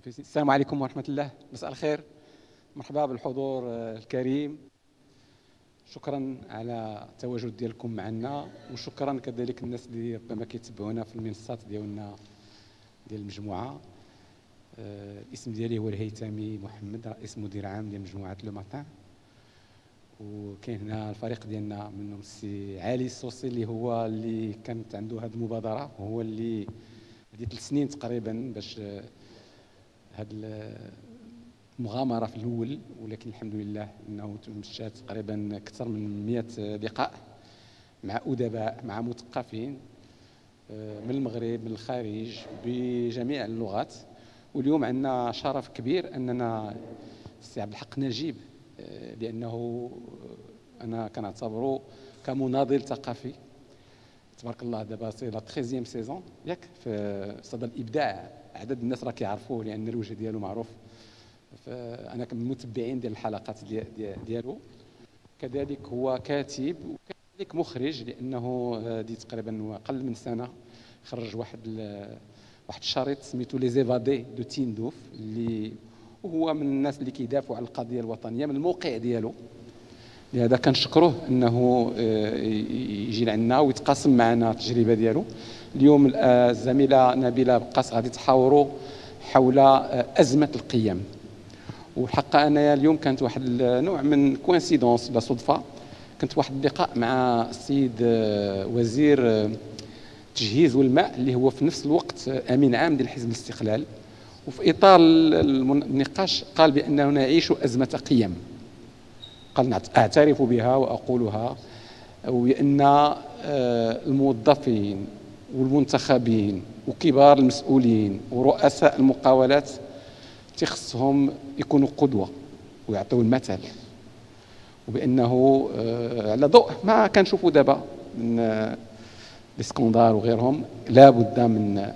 السلام عليكم ورحمة الله. مساء الخير، مرحبا بالحضور الكريم. شكرا على التواجد ديالكم معنا، وشكرا كذلك الناس اللي ربما كيتبعونا في المنصات ديالنا ديال المجموعة. الاسم ديالي هو الهيثمي محمد، رئيس مدير عام ديال مجموعة لو ماتان. وكاين هنا الفريق ديالنا منهم السي علي السوسي اللي كانت عنده هذه المبادرة، وهو اللي هذه 3 سنين تقريبا باش هذه المغامرة في الأول، ولكن الحمد لله أنه مشات تقريبا أكثر من 100 لقاء مع أدباء، مع مثقفين من المغرب، من الخارج، بجميع اللغات. واليوم عندنا شرف كبير أننا السي عبد الحق نجيب، لأنه أنا كنعتبره كمناضل ثقافي تبارك الله. دابا سي لا 13 سيزون ياك في صدى الإبداع، عدد الناس راه كيعرفوه لأن الوجه ديالو معروف. فأنا من المتبعين ديال الحلقات ديالو. كذلك هو كاتب وكذلك مخرج، لأنه دي تقريبا أقل من سنة خرج واحد الشريط سميتو لي زيفادي دو تيندوف، اللي هو من الناس اللي كيدافعوا على القضية الوطنية من الموقع ديالو. لهذا كنشكروه أنه يجي لعنا ويتقاسم معنا التجربة ديالو. اليوم الزميلة نبيلة بقاس غادي تحاوروا حول أزمة القيم. والحق أنا اليوم كانت واحد النوع من كوانسيدونس لا صدفة، كنت واحد اللقاء مع السيد وزير التجهيز والماء اللي هو في نفس الوقت أمين عام ديال حزب الاستقلال، وفي إطار النقاش قال بأننا نعيش أزمة قيم. قال أعترف بها وأقولها، وبأن الموظفين والمنتخبين وكبار المسؤولين ورؤساء المقاولات تخصهم يكونوا قدوة ويعطوا المثل، وبأنه على ضوء ما كنشوفوا دابا من الاسكندار وغيرهم لا بد من.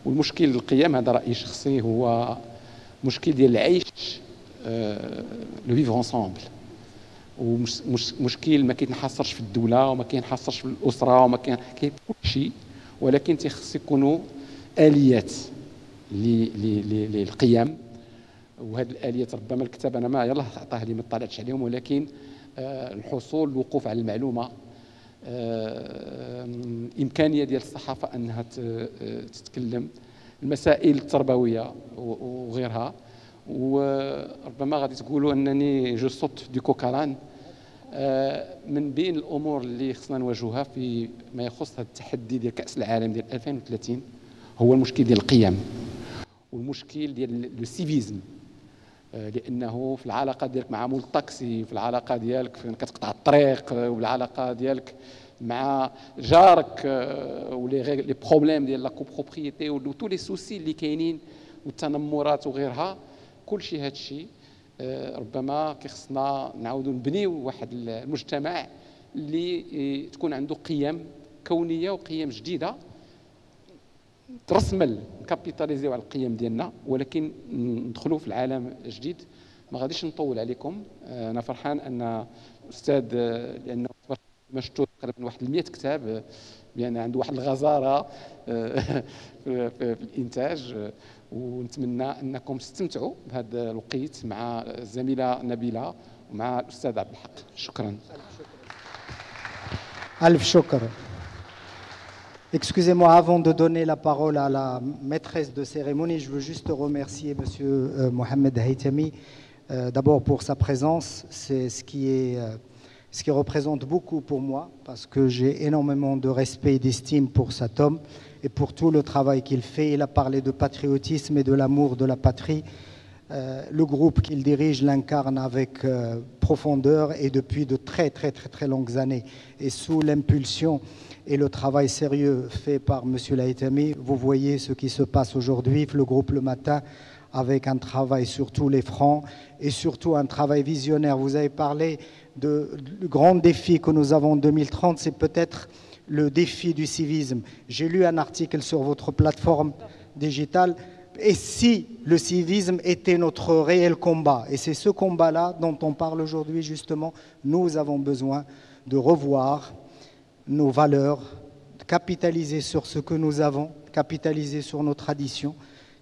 والمشكل القيم هذا رأيي شخصي هو مشكل ديال العيش، لو فيفر انصامبل، ومشكل ما كيتنحصرش في الدولة وما كينحصرش في الأسرة وما كاين كل شيء، ولكن تيخص يكونوا آليات للقيم. وهذه الآليات ربما الكتاب أنا ما يلاه عطاه لي ما اطلعتش عليهم، ولكن الحصول الوقوف على المعلومة، إمكانية ديال الصحافة أنها تتكلم، المسائل التربوية وغيرها. وربما غادي تقولوا أنني جو صوت دي كوكالان. من بين الأمور اللي خصنا نواجهها في ما يخص هذا التحدي ديال كأس العالم ديال 2030 هو المشكل ديال القيم والمشكل ديال السيفيزم. لأنه في العلاقة ديالك مع مول الطاكسي، في العلاقة ديالك فين كتقطع الطريق، والعلاقة ديالك مع جارك، ولي بروبليم ديال لا كوبروبريتي وتو لي سوسي اللي كاينين والتنمرات وغيرها، كل شيء هذا الشيء ربما كيخصنا نعاودوا نبنيو واحد المجتمع اللي تكون عنده قيم كونية وقيم جديدة ترسمل، نكابيتاليزيو على القيم ديالنا، ولكن ندخلوا في العالم جديد. ما غاديش نطول عليكم. انا فرحان ان الاستاذ لانه مشتور تقريبا واحد 100 كتاب، لان عنده واحد الغزاره في الانتاج. ونتمنى انكم تستمتعوا بهذا الوقت مع الزميله نبيله ومع الاستاذ عبد الحق. شكرا. ألف شكر. Excusez-moi, avant de donner la parole à la maîtresse de cérémonie, je veux juste remercier Monsieur Mohamed Haythami d'abord pour sa présence. C'est ce qui représente beaucoup pour moi, parce que j'ai énormément de respect et d'estime pour cet homme et pour tout le travail qu'il fait. Il a parlé de patriotisme et de l'amour de la patrie. Le groupe qu'il dirige l'incarne avec profondeur et depuis de très longues années. Et sous l'impulsion et le travail sérieux fait par M. Haythami, vous voyez ce qui se passe aujourd'hui, le groupe Le Matin, avec un travail sur tous les fronts et surtout un travail visionnaire. Vous avez parlé du grand défi que nous avons en 2030, c'est peut-être le défi du civisme. J'ai lu un article sur votre plateforme digitale. Et si le civisme était notre réel combat, et c'est ce combat-là dont on parle aujourd'hui justement, nous avons besoin de revoir nos valeurs, de capitaliser sur ce que nous avons, capitaliser sur nos traditions,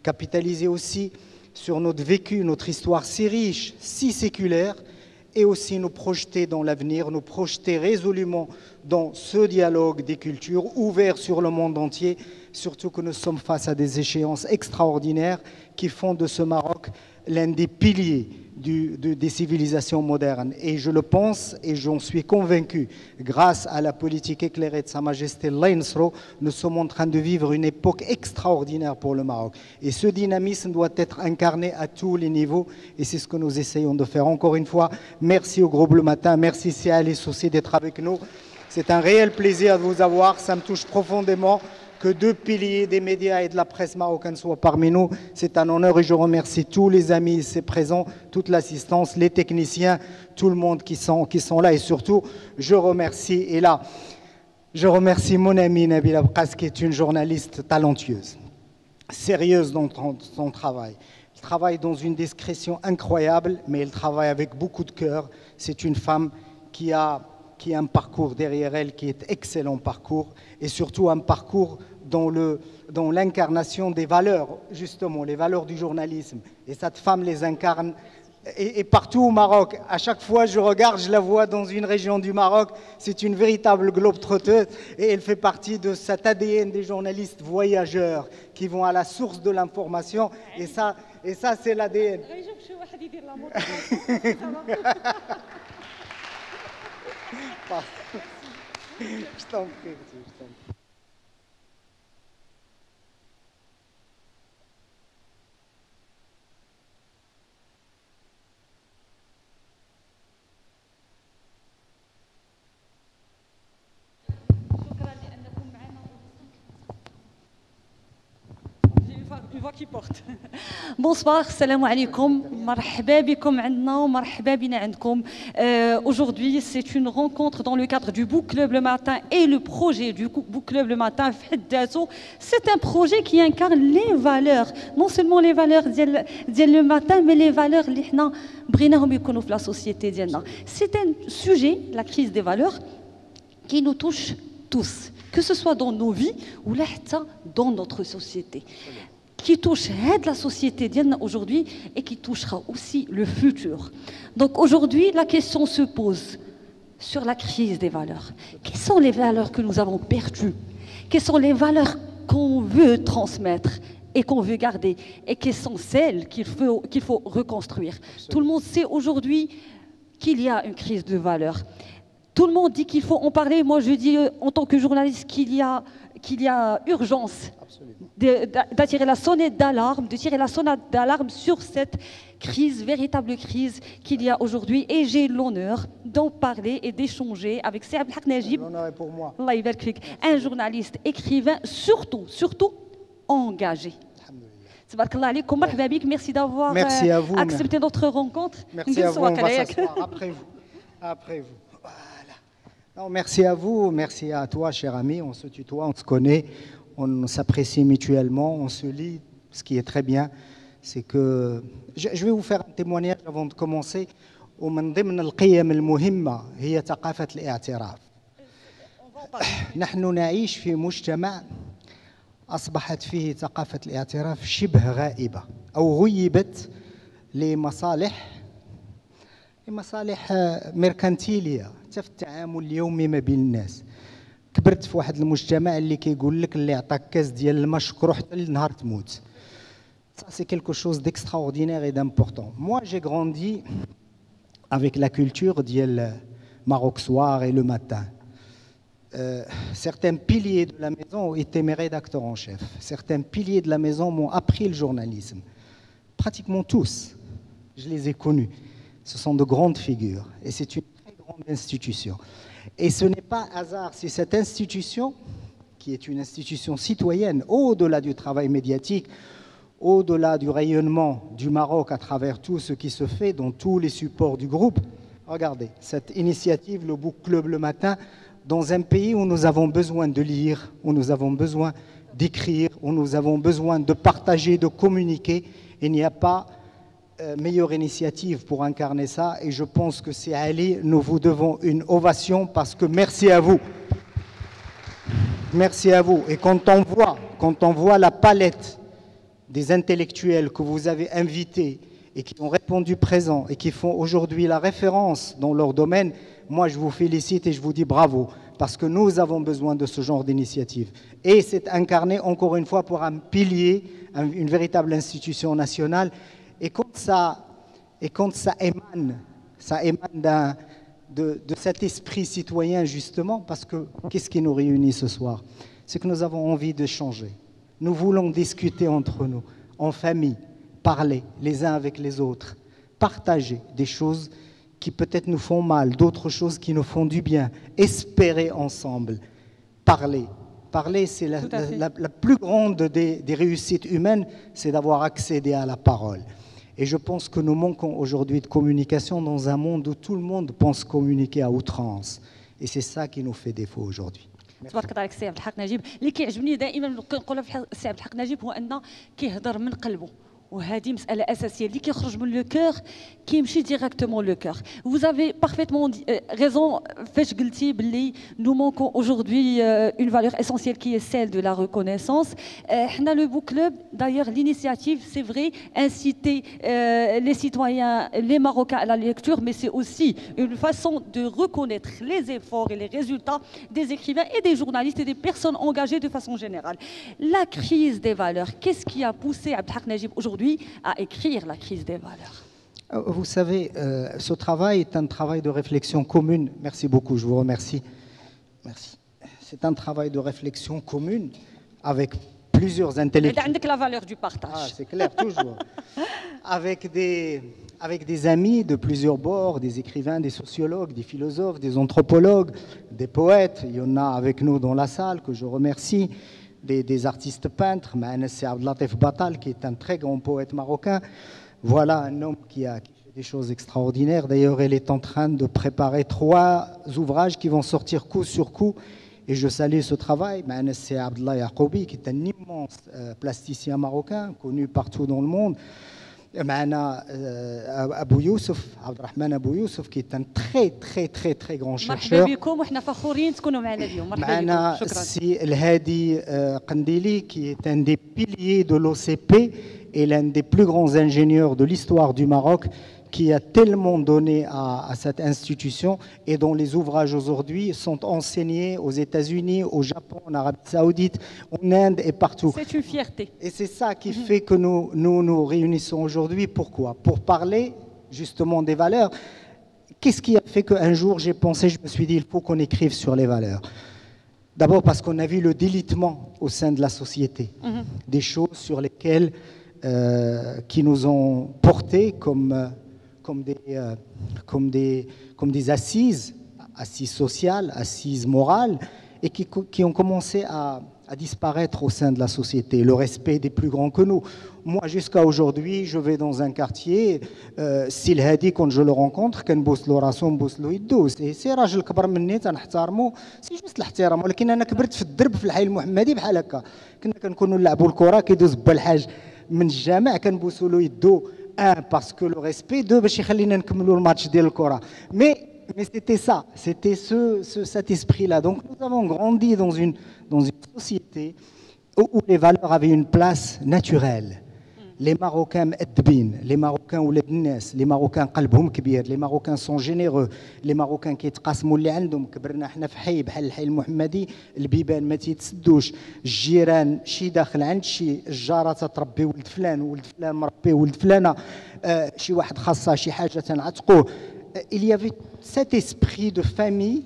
capitaliser aussi sur notre vécu, notre histoire si riche, si séculaire, et aussi nous projeter dans l'avenir, nous projeter résolument dans ce dialogue des cultures ouvert sur le monde entier, surtout que nous sommes face à des échéances extraordinaires qui font de ce Maroc l'un des piliers des civilisations modernes. Et je le pense et j'en suis convaincu, grâce à la politique éclairée de Sa Majesté Allah Yansro, nous sommes en train de vivre une époque extraordinaire pour le Maroc. Et ce dynamisme doit être incarné à tous les niveaux et c'est ce que nous essayons de faire. Encore une fois, merci au Groupe Le Matin, merci Sialis aussi d'être avec nous. C'est un réel plaisir de vous avoir, ça me touche profondément que deux piliers des médias et de la presse marocaine soient parmi nous. C'est un honneur et je remercie tous les amis ici présents, toute l'assistance, les techniciens, tout le monde qui sont là. Et surtout, je remercie mon amie Nabila Bkas, qui est une journaliste talentueuse, sérieuse dans son travail. Elle travaille dans une discrétion incroyable, mais elle travaille avec beaucoup de cœur. C'est une femme qui a un parcours derrière elle qui est excellent parcours et surtout un parcours dans l'incarnation des valeurs, justement, les valeurs du journalisme. Et cette femme les incarne et partout au Maroc. À chaque fois je regarde, je la vois dans une région du Maroc, c'est une véritable globe-trotteuse et elle fait partie de cet ADN des journalistes voyageurs qui vont à la source de l'information et ça c'est l'ADN. Je t'en prie. Bonsoir, salam alaikum, marhaba bikum عندنا ومرحبا بنا عندكم. Aujourd'hui, c'est une rencontre dans le cadre du Book Club Le Matin et le projet du Book Club Le Matin. C'est un projet qui incarne les valeurs, non seulement les valeurs ديال le matin, mais les valeurs اللي حنا بغيناهم يكونوا في la société ديالنا. C'est un sujet, la crise des valeurs, qui nous touche tous, que ce soit dans nos vies ou là dans notre société. Qui touche la société aujourd'hui et qui touchera aussi le futur. Donc aujourd'hui, la question se pose sur la crise des valeurs. Quelles sont les valeurs que nous avons perdues? Quelles sont les valeurs qu'on veut transmettre et qu'on veut garder? Et quelles sont celles qu'il faut reconstruire? Tout le monde sait aujourd'hui qu'il y a une crise de valeurs. Tout le monde dit qu'il faut en parler. Moi, je dis en tant que journaliste qu'il y a urgence d'attirer la sonnette d'alarme, de tirer la sonnette d'alarme sur cette crise, véritable crise qu'il y a aujourd'hui. Et j'ai l'honneur d'en parler et d'échanger avec Saïd Belhak Najib. L'honneur est pour moi. Allah yabarak fik, un journaliste, écrivain, surtout engagé. Tabarakallah alaykoum, marhaba bik, merci d'avoir accepté notre rencontre. Merci à vous, on va s'asseoir après vous. Voilà. Non, merci à vous, merci à toi, cher ami. On se tutoie, on se connaît. On s'apprécie mutuellement, on se lit. Ce qui est très bien, c'est que... Je vais vous faire un témoignage avant de commencer. ومن ضمن القيم المهمة هي ثقافة الاعتراف. نحن نعيش في مجتمع أصبحت فيه ثقافة الاعتراف شبه غائبة أو غيبت لمصالح ميركانتيلية في التعامل اليومي ما بين الناس. كبرت في واحد المجتمع اللي كيقول لك اللي عطاك كاس ديال الماء شكرو حتى لنهار تموت. Ça c'est quelque chose d'extraordinaire et d'important. Moi j'ai grandi avec la culture dial Maroc Soir et Le Matin. Certains piliers de la maison ont été mes rédacteurs en chef. Certains piliers de la maison m'ont appris le journalisme. Pratiquement tous, je les ai connus. Ce sont de grandes figures et c'est une très grande institution. Et ce n'est pas hasard si cette institution, qui est une institution citoyenne, au-delà du travail médiatique, au-delà du rayonnement du Maroc à travers tout ce qui se fait dans tous les supports du groupe, regardez, cette initiative, le Book Club Le Matin, dans un pays où nous avons besoin de lire, où nous avons besoin d'écrire, où nous avons besoin de partager, de communiquer, il n'y a pas meilleure initiative pour incarner ça et je pense que c'est Ali, nous vous devons une ovation parce que merci à vous. Merci à vous. Et quand on voit la palette des intellectuels que vous avez invités et qui ont répondu présent et qui font aujourd'hui la référence dans leur domaine, moi je vous félicite et je vous dis bravo, parce que nous avons besoin de ce genre d'initiative. Et c'est incarné encore une fois pour un pilier, une véritable institution nationale. Et quand ça émane de cet esprit citoyen justement, parce que qu'est-ce qui nous réunit ce soir? C'est que nous avons envie de changer. Nous voulons discuter entre nous, en famille, parler les uns avec les autres, partager des choses qui peut-être nous font mal, d'autres choses qui nous font du bien, espérer ensemble, parler. Parler, c'est la plus grande des réussites humaines, c'est d'avoir accédé à la parole. Et je pense que nous manquons aujourd'hui de communication dans un monde où tout le monde pense communiquer à outrance. Et c'est ça qui nous fait défaut aujourd'hui. تبارك الله عليك سي عبد الحق نجيب. اللي كيعجبني دائما كنقولها في سي عبد الحق نجيب هو ان كيهضر من قلبه. وهذه مسألة أساسية اللي كيخرج من لو كور كيمشي ديريكتومون لو كور. Vous avez parfaitement raison فاش قلتي باللي nous manquons aujourd'hui une valeur essentielle qui est celle de la reconnaissance. حنا le book club d'ailleurs l'initiative c'est vrai inciter les citoyens les Marocains à la lecture, mais c'est aussi une façon de reconnaître les efforts et les résultats des écrivains et des journalistes et des personnes engagées de façon générale. La crise des valeurs, qu'est-ce qui a poussé Abdelhak Najib aujourd'hui à écrire la crise des valeurs? Vous savez, ce travail est un travail de réflexion commune. Merci beaucoup, je vous remercie. Merci. C'est un travail de réflexion commune avec plusieurs intellectuels. Avec la valeur du partage. Ah, c'est clair, toujours. avec des amis de plusieurs bords, des écrivains, des sociologues, des philosophes, des anthropologues, des poètes. Il y en a avec nous dans la salle, que je remercie. Des artistes peintres, c'est Abdelatif Batal, qui est un très grand poète marocain. Voilà un homme qui fait des choses extraordinaires. D'ailleurs, elle est en train de préparer 3 ouvrages qui vont sortir coup sur coup. Et je salue ce travail. C'est Abdallah Yaqoubi, qui est un immense plasticien marocain, connu partout dans le monde. Abou Youssef, Abdelrahman Abou Youssef, qui est un très grand chercheur. Si El Hadi Qandili, qui est un des piliers de l'OCP et l'un des plus grands ingénieurs de l'histoire du Maroc, qui a tellement donné à cette institution et dont les ouvrages aujourd'hui sont enseignés aux États-Unis, au Japon, en Arabie Saoudite, en Inde et partout. C'est une fierté. Et c'est ça qui fait que nous réunissons aujourd'hui. Pourquoi? Pour parler justement des valeurs. Qu'est-ce qui a fait qu'un jour j'ai pensé, je me suis dit, il faut qu'on écrive sur les valeurs. D'abord parce qu'on a vu le délitement au sein de la société, des choses sur lesquelles qui nous ont portés comme des assises sociales, assises morales, et qui ont commencé à disparaître au sein de la société, le respect des plus grands que nous. Moi, jusqu'à aujourd'hui, je vais dans un quartier, Sil Hadi, quand je le rencontre, c'est راجل كبر مني تنحترمو سي جوست الاحترام. ولكن انا كبرت في الدرب في الحي المحمدي بحال هكا، كنا كنكونوا نلعبوا الكره كيدوز با الحاج من الجامع كنبوسوا له يدو parce que le respect, 2 باش يخلينا نكملوا الماتش ديال الكره. Mais c'était ça, c'était cet esprit-là. Donc nous avons grandi dans une société où les valeurs avaient une place naturelle. Les Marocains مأدبين, les Marocains ولاد الناس, les Marocains قلبهم كبير, les Marocains sont généreux, les Marocains كيتقاسموا اللي عندهم. كبرنا احنا في حي بحال الحي المحمدي، البيبان ما تيتسدوش، الجيران شي داخل عند شي، الجاره تربي ولد فلان، ولد فلان مربي ولد فلانه، شي واحد خاصها شي حاجه تنعتقوه. Il y avait cet esprit de famille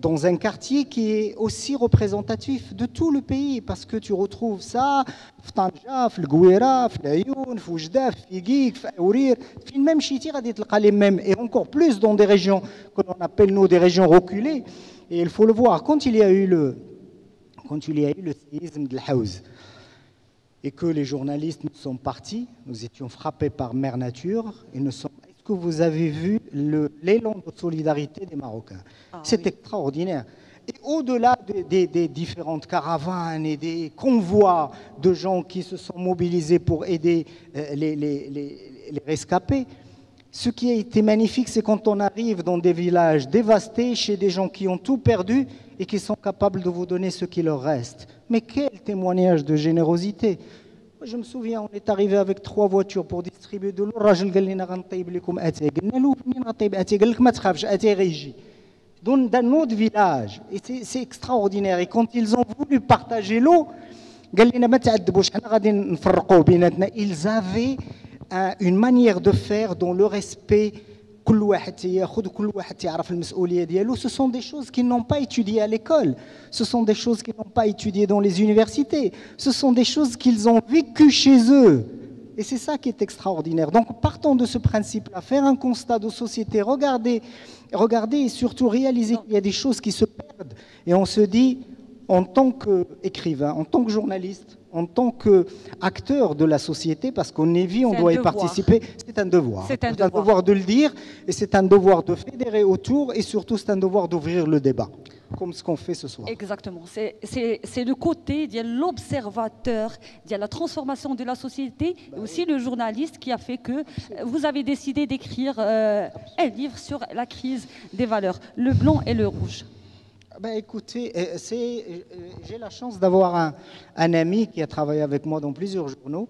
dans un quartier qui est aussi représentatif de tout le pays, parce que tu retrouves ça في طنجة، في القويرة، في العيون، في وجدة، في فيقيك، في أورير، فين ما مشيتي غادي تلقى les mêmes, et encore plus dans des régions que l'on appelle nous des régions reculées. Et il faut le voir, quand il y a eu le séisme de l'Haouz et que les journalistes nous sont partis, nous étions frappés par Mère Nature, et nous sommes... Est-ce que vous avez vu l'élan de solidarité des Marocains? C'est extraordinaire. Et au-delà des différentes caravanes et des convois de gens qui se sont mobilisés pour aider les rescapés, ce qui a été magnifique, c'est quand on arrive dans des villages dévastés, chez des gens qui ont tout perdu et qui sont capables de vous donner ce qui leur reste. Mais quel témoignage de générosité. Je me souviens, on est arrivé avec 3 voitures pour distribuer de l'eau. الراجل قال لنا غنطيب لكم اتاي. قلنا له منين غنطيب اتاي؟ قال لك ما تخافش اتاي غيجي. Dans notre village, et c'est extraordinaire. Et quand ils ont voulu partager l'eau, قال لنا ما تعذبوش حنا غادي نفرقوا بيناتنا. Ils avaient une manière de faire dans le respect. كل واحد ياخذ وكل واحد يعرف المسؤوليه ديالو. Ce sont des choses qu'ils n'ont pas étudiées à l'école. Ce sont des choses qu'ils n'ont pas étudiées dans les universités. Ce sont des choses qu'ils ont vécues chez eux. Et c'est ça qui est extraordinaire. Donc partons de ce principe-là, faire un constat de société, regarder et surtout réaliser qu'il y a des choses qui se perdent. Et on se dit, en tant qu'écrivain, en tant que journaliste, en tant qu'acteur de la société, parce qu'on est vie, on doit y participer, c'est un devoir. C'est un devoir de le dire, et c'est un devoir de fédérer autour, et surtout c'est un devoir d'ouvrir le débat, comme ce qu'on fait ce soir. Exactement. C'est le côté de l'observateur, de la transformation de la société, et aussi le journaliste qui a fait que vous avez décidé d'écrire un livre sur la crise des valeurs, le blanc et le rouge. Ben écoutez, j'ai la chance d'avoir un ami qui a travaillé avec moi dans plusieurs journaux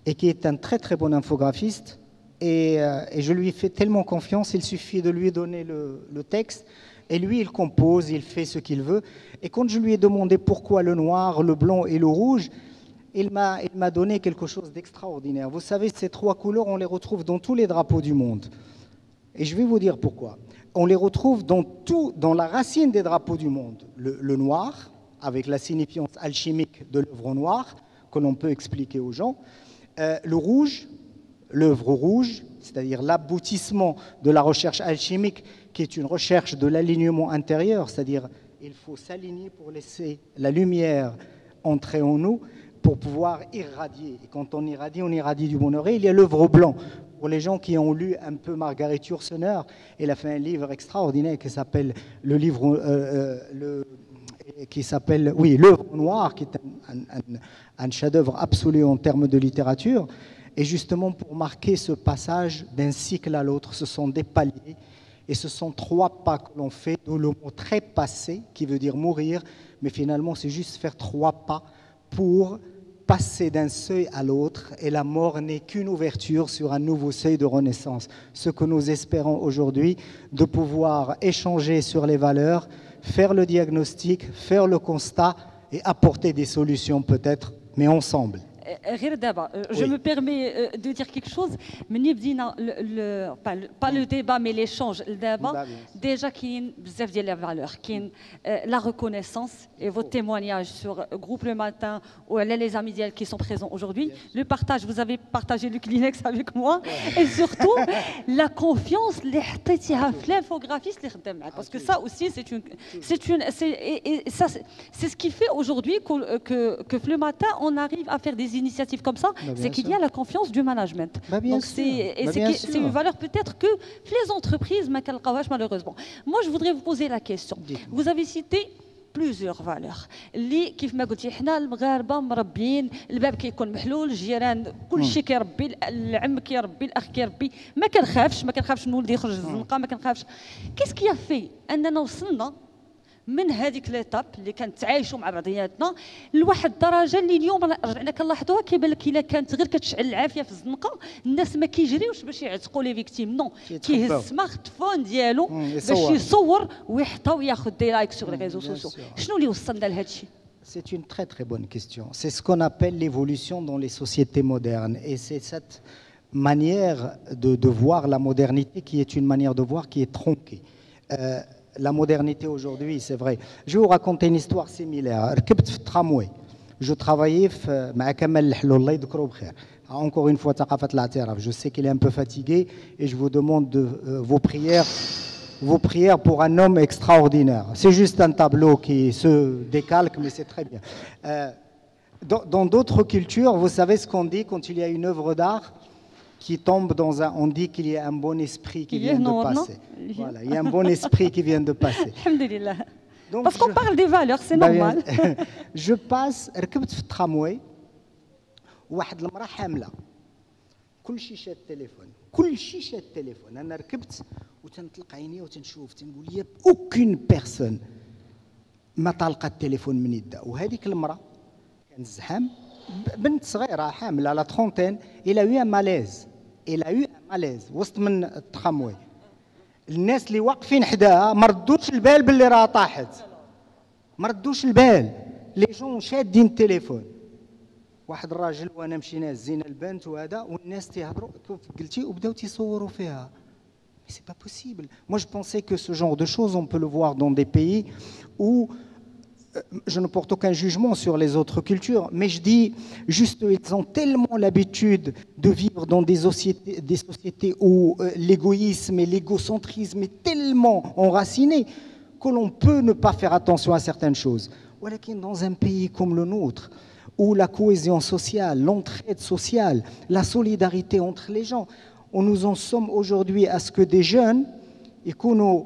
et qui est un très très bon infographiste et je lui fais tellement confiance, il suffit de lui donner le texte et lui il compose, il fait ce qu'il veut. Et quand je lui ai demandé pourquoi le noir, le blanc et le rouge, il m'a donné quelque chose d'extraordinaire. Vous savez, ces 3 couleurs, on les retrouve dans tous les drapeaux du monde. Et je vais vous dire pourquoi. On les retrouve dans la racine des drapeaux du monde. Le noir, avec la signifiance alchimique de l'œuvre noire, que l'on peut expliquer aux gens. Le rouge, l'œuvre rouge, c'est-à-dire l'aboutissement de la recherche alchimique, qui est une recherche de l'alignement intérieur, c'est-à-dire il faut s'aligner pour laisser la lumière entrer en nous, pour pouvoir irradier. Et quand on irradie du bonheur. Et il y a l'œuvre blanc. Pour les gens qui ont lu un peu Margaret Yourcenar, elle a fait un livre extraordinaire qui s'appelle L'œuvre noire, qui est un chef-d'œuvre absolu en termes de littérature. Et justement, pour marquer ce passage d'un cycle à l'autre, ce sont des paliers. Et ce sont 3 pas que l'on fait, dont le mot trépasser, qui veut dire mourir. Mais finalement, c'est juste faire 3 pas pour passer d'un seuil à l'autre, et la mort n'est qu'une ouverture sur un nouveau seuil de renaissance. Ce que nous espérons aujourd'hui, de pouvoir échanger sur les valeurs, faire le diagnostic, faire le constat et apporter des solutions peut-être, mais ensemble. غير دابا je me permets de dire quelque chose ملي بدينا pas le débat mais l'échange دابا déjà كاين بزاف ديال les valeurs كاين la reconnaissance et votre témoignage sur groupe le matin ou les amis ديال qui sont présents aujourd'hui le partage vous avez partagé le Kleenex avec moi et surtout la confiance اللي حطيتيها في l'infographiste اللي خدام معاك parce que ça aussi c'est ce qui fait aujourd'hui que le matin on arrive à faire des initiatives comme ça, c'est qu'il y a la confiance du management. Donc c'est une valeur peut-être que les entreprises malheureusement. Moi je voudrais vous poser la question. Vous avez cité plusieurs valeurs اللي كيف ما قلتي حنا المغاربه مربيين الباب كيكون محلول الجيران كل شيء كيربي العم كيربي الاخ كيربي ما كنخافش ولدي يخرج الزنقه ما كنخافش كيس كي في اننا وصلنا من هذيك ليتاب اللي كانت تعايشوا مع بعضياتنا لواحد الدرجه اللي اليوم رجعنا كنلاحظوها كيبان لك الا كانت غير كتشعل العافيه في الزنقه الناس ما كيجريوش باش يعتقوا لي فيكتيم نو كيهز السمارت فون ديالو باش يصور ويحطها وياخذ دي لايك sur les réseaux sociaux شنو اللي وصلنا لهذا الشيء C'est une très très bonne question. C'est ce qu'on appelle l'évolution dans les sociétés modernes et c'est cette manière de voir la modernité qui est une manière de voir qui est tronquée. La modernité aujourd'hui, c'est vrai. Je vais vous raconter une histoire similaire. ركبت في الترامواي. Je travaillais مع كمال الحلول الله يذكره بخير. Encore une fois, ثقافة الاعتراف. Je sais qu'il est un peu fatigué et je vous demande vos prières pour un homme extraordinaire. C'est juste un tableau qui se décalque, mais c'est très bien. Dans d'autres cultures, vous savez ce qu'on dit quand il y a une œuvre d'art qui tombe dans un... On dit qu'il y a un bon esprit qui vient de passer. Voilà, il y a un bon esprit qui vient de passer. Alhamdulillah. Parce qu'on parle des valeurs, c'est normal. Je passe, ركبت في الترامواي واحد المرأة حاملة كل شيء شاد التليفون أنا ركبت وتنطلق عيني وتنشوف تنقول لي aucune personne ما طالقه التليفون من يدها. وهذيك المراه كان الزحام بنت صغيره حامله على ترونتين الى يو ماليز وسط من التخموي. الناس اللي واقفين حداها ما ردوش البال باللي راه طاحت، ما ردوش البال، لي جون شادين التليفون. واحد الراجل وانا مشينا هزينا البنت وهذا والناس تيهضروا كيف قلتي وبداو تيصوروا فيها. Mais c'est pas possible. Moi, je pensais que ce genre de choses, on peut le voir dans des pays où je ne porte aucun jugement sur les autres cultures, mais je dis juste ils ont tellement l'habitude de vivre dans des sociétés où l'égoïsme et l'égocentrisme est tellement enraciné que l'on peut ne pas faire attention à certaines choses. ولكن dans un pays comme le nôtre, où la cohésion sociale, l'entraide sociale, la solidarité entre les gens, où nous en sommes aujourd'hui à ce que des jeunes يكونوا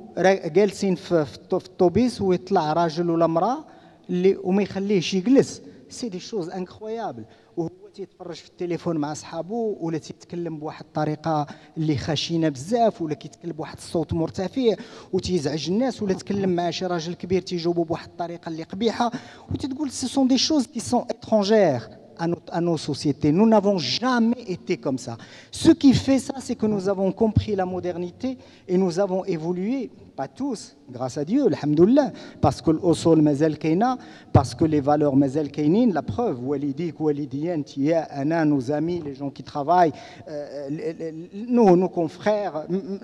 جالسين في الطوبيس ويطلع راجل ولا امراه اللي وما يخليهش يجلس. سي دي شوز انكرويابل. وهو تيتفرج في التليفون مع صحابو ولا تيتكلم بواحد الطريقه اللي خشينه بزاف ولا كيتكلم بواحد الصوت مرتفع وتيزعج الناس ولا تكلم مع شي راجل كبير تيجاوبو بواحد الطريقه اللي قبيحه وتتقول سي سون دي شوز كي سون étrangères à nos sociétés. Nous n'avons jamais été comme ça. Ce qui fait ça, c'est que nous avons compris la modernité et nous avons évolué, pas tous, grâce à Dieu, alhamdoulilah, parce que l'usul mazal kaina, parce que les valeurs mazal kainin, la preuve, walidik, walidiyen, tia, ana, nos amis, les gens qui travaillent, nos confrères,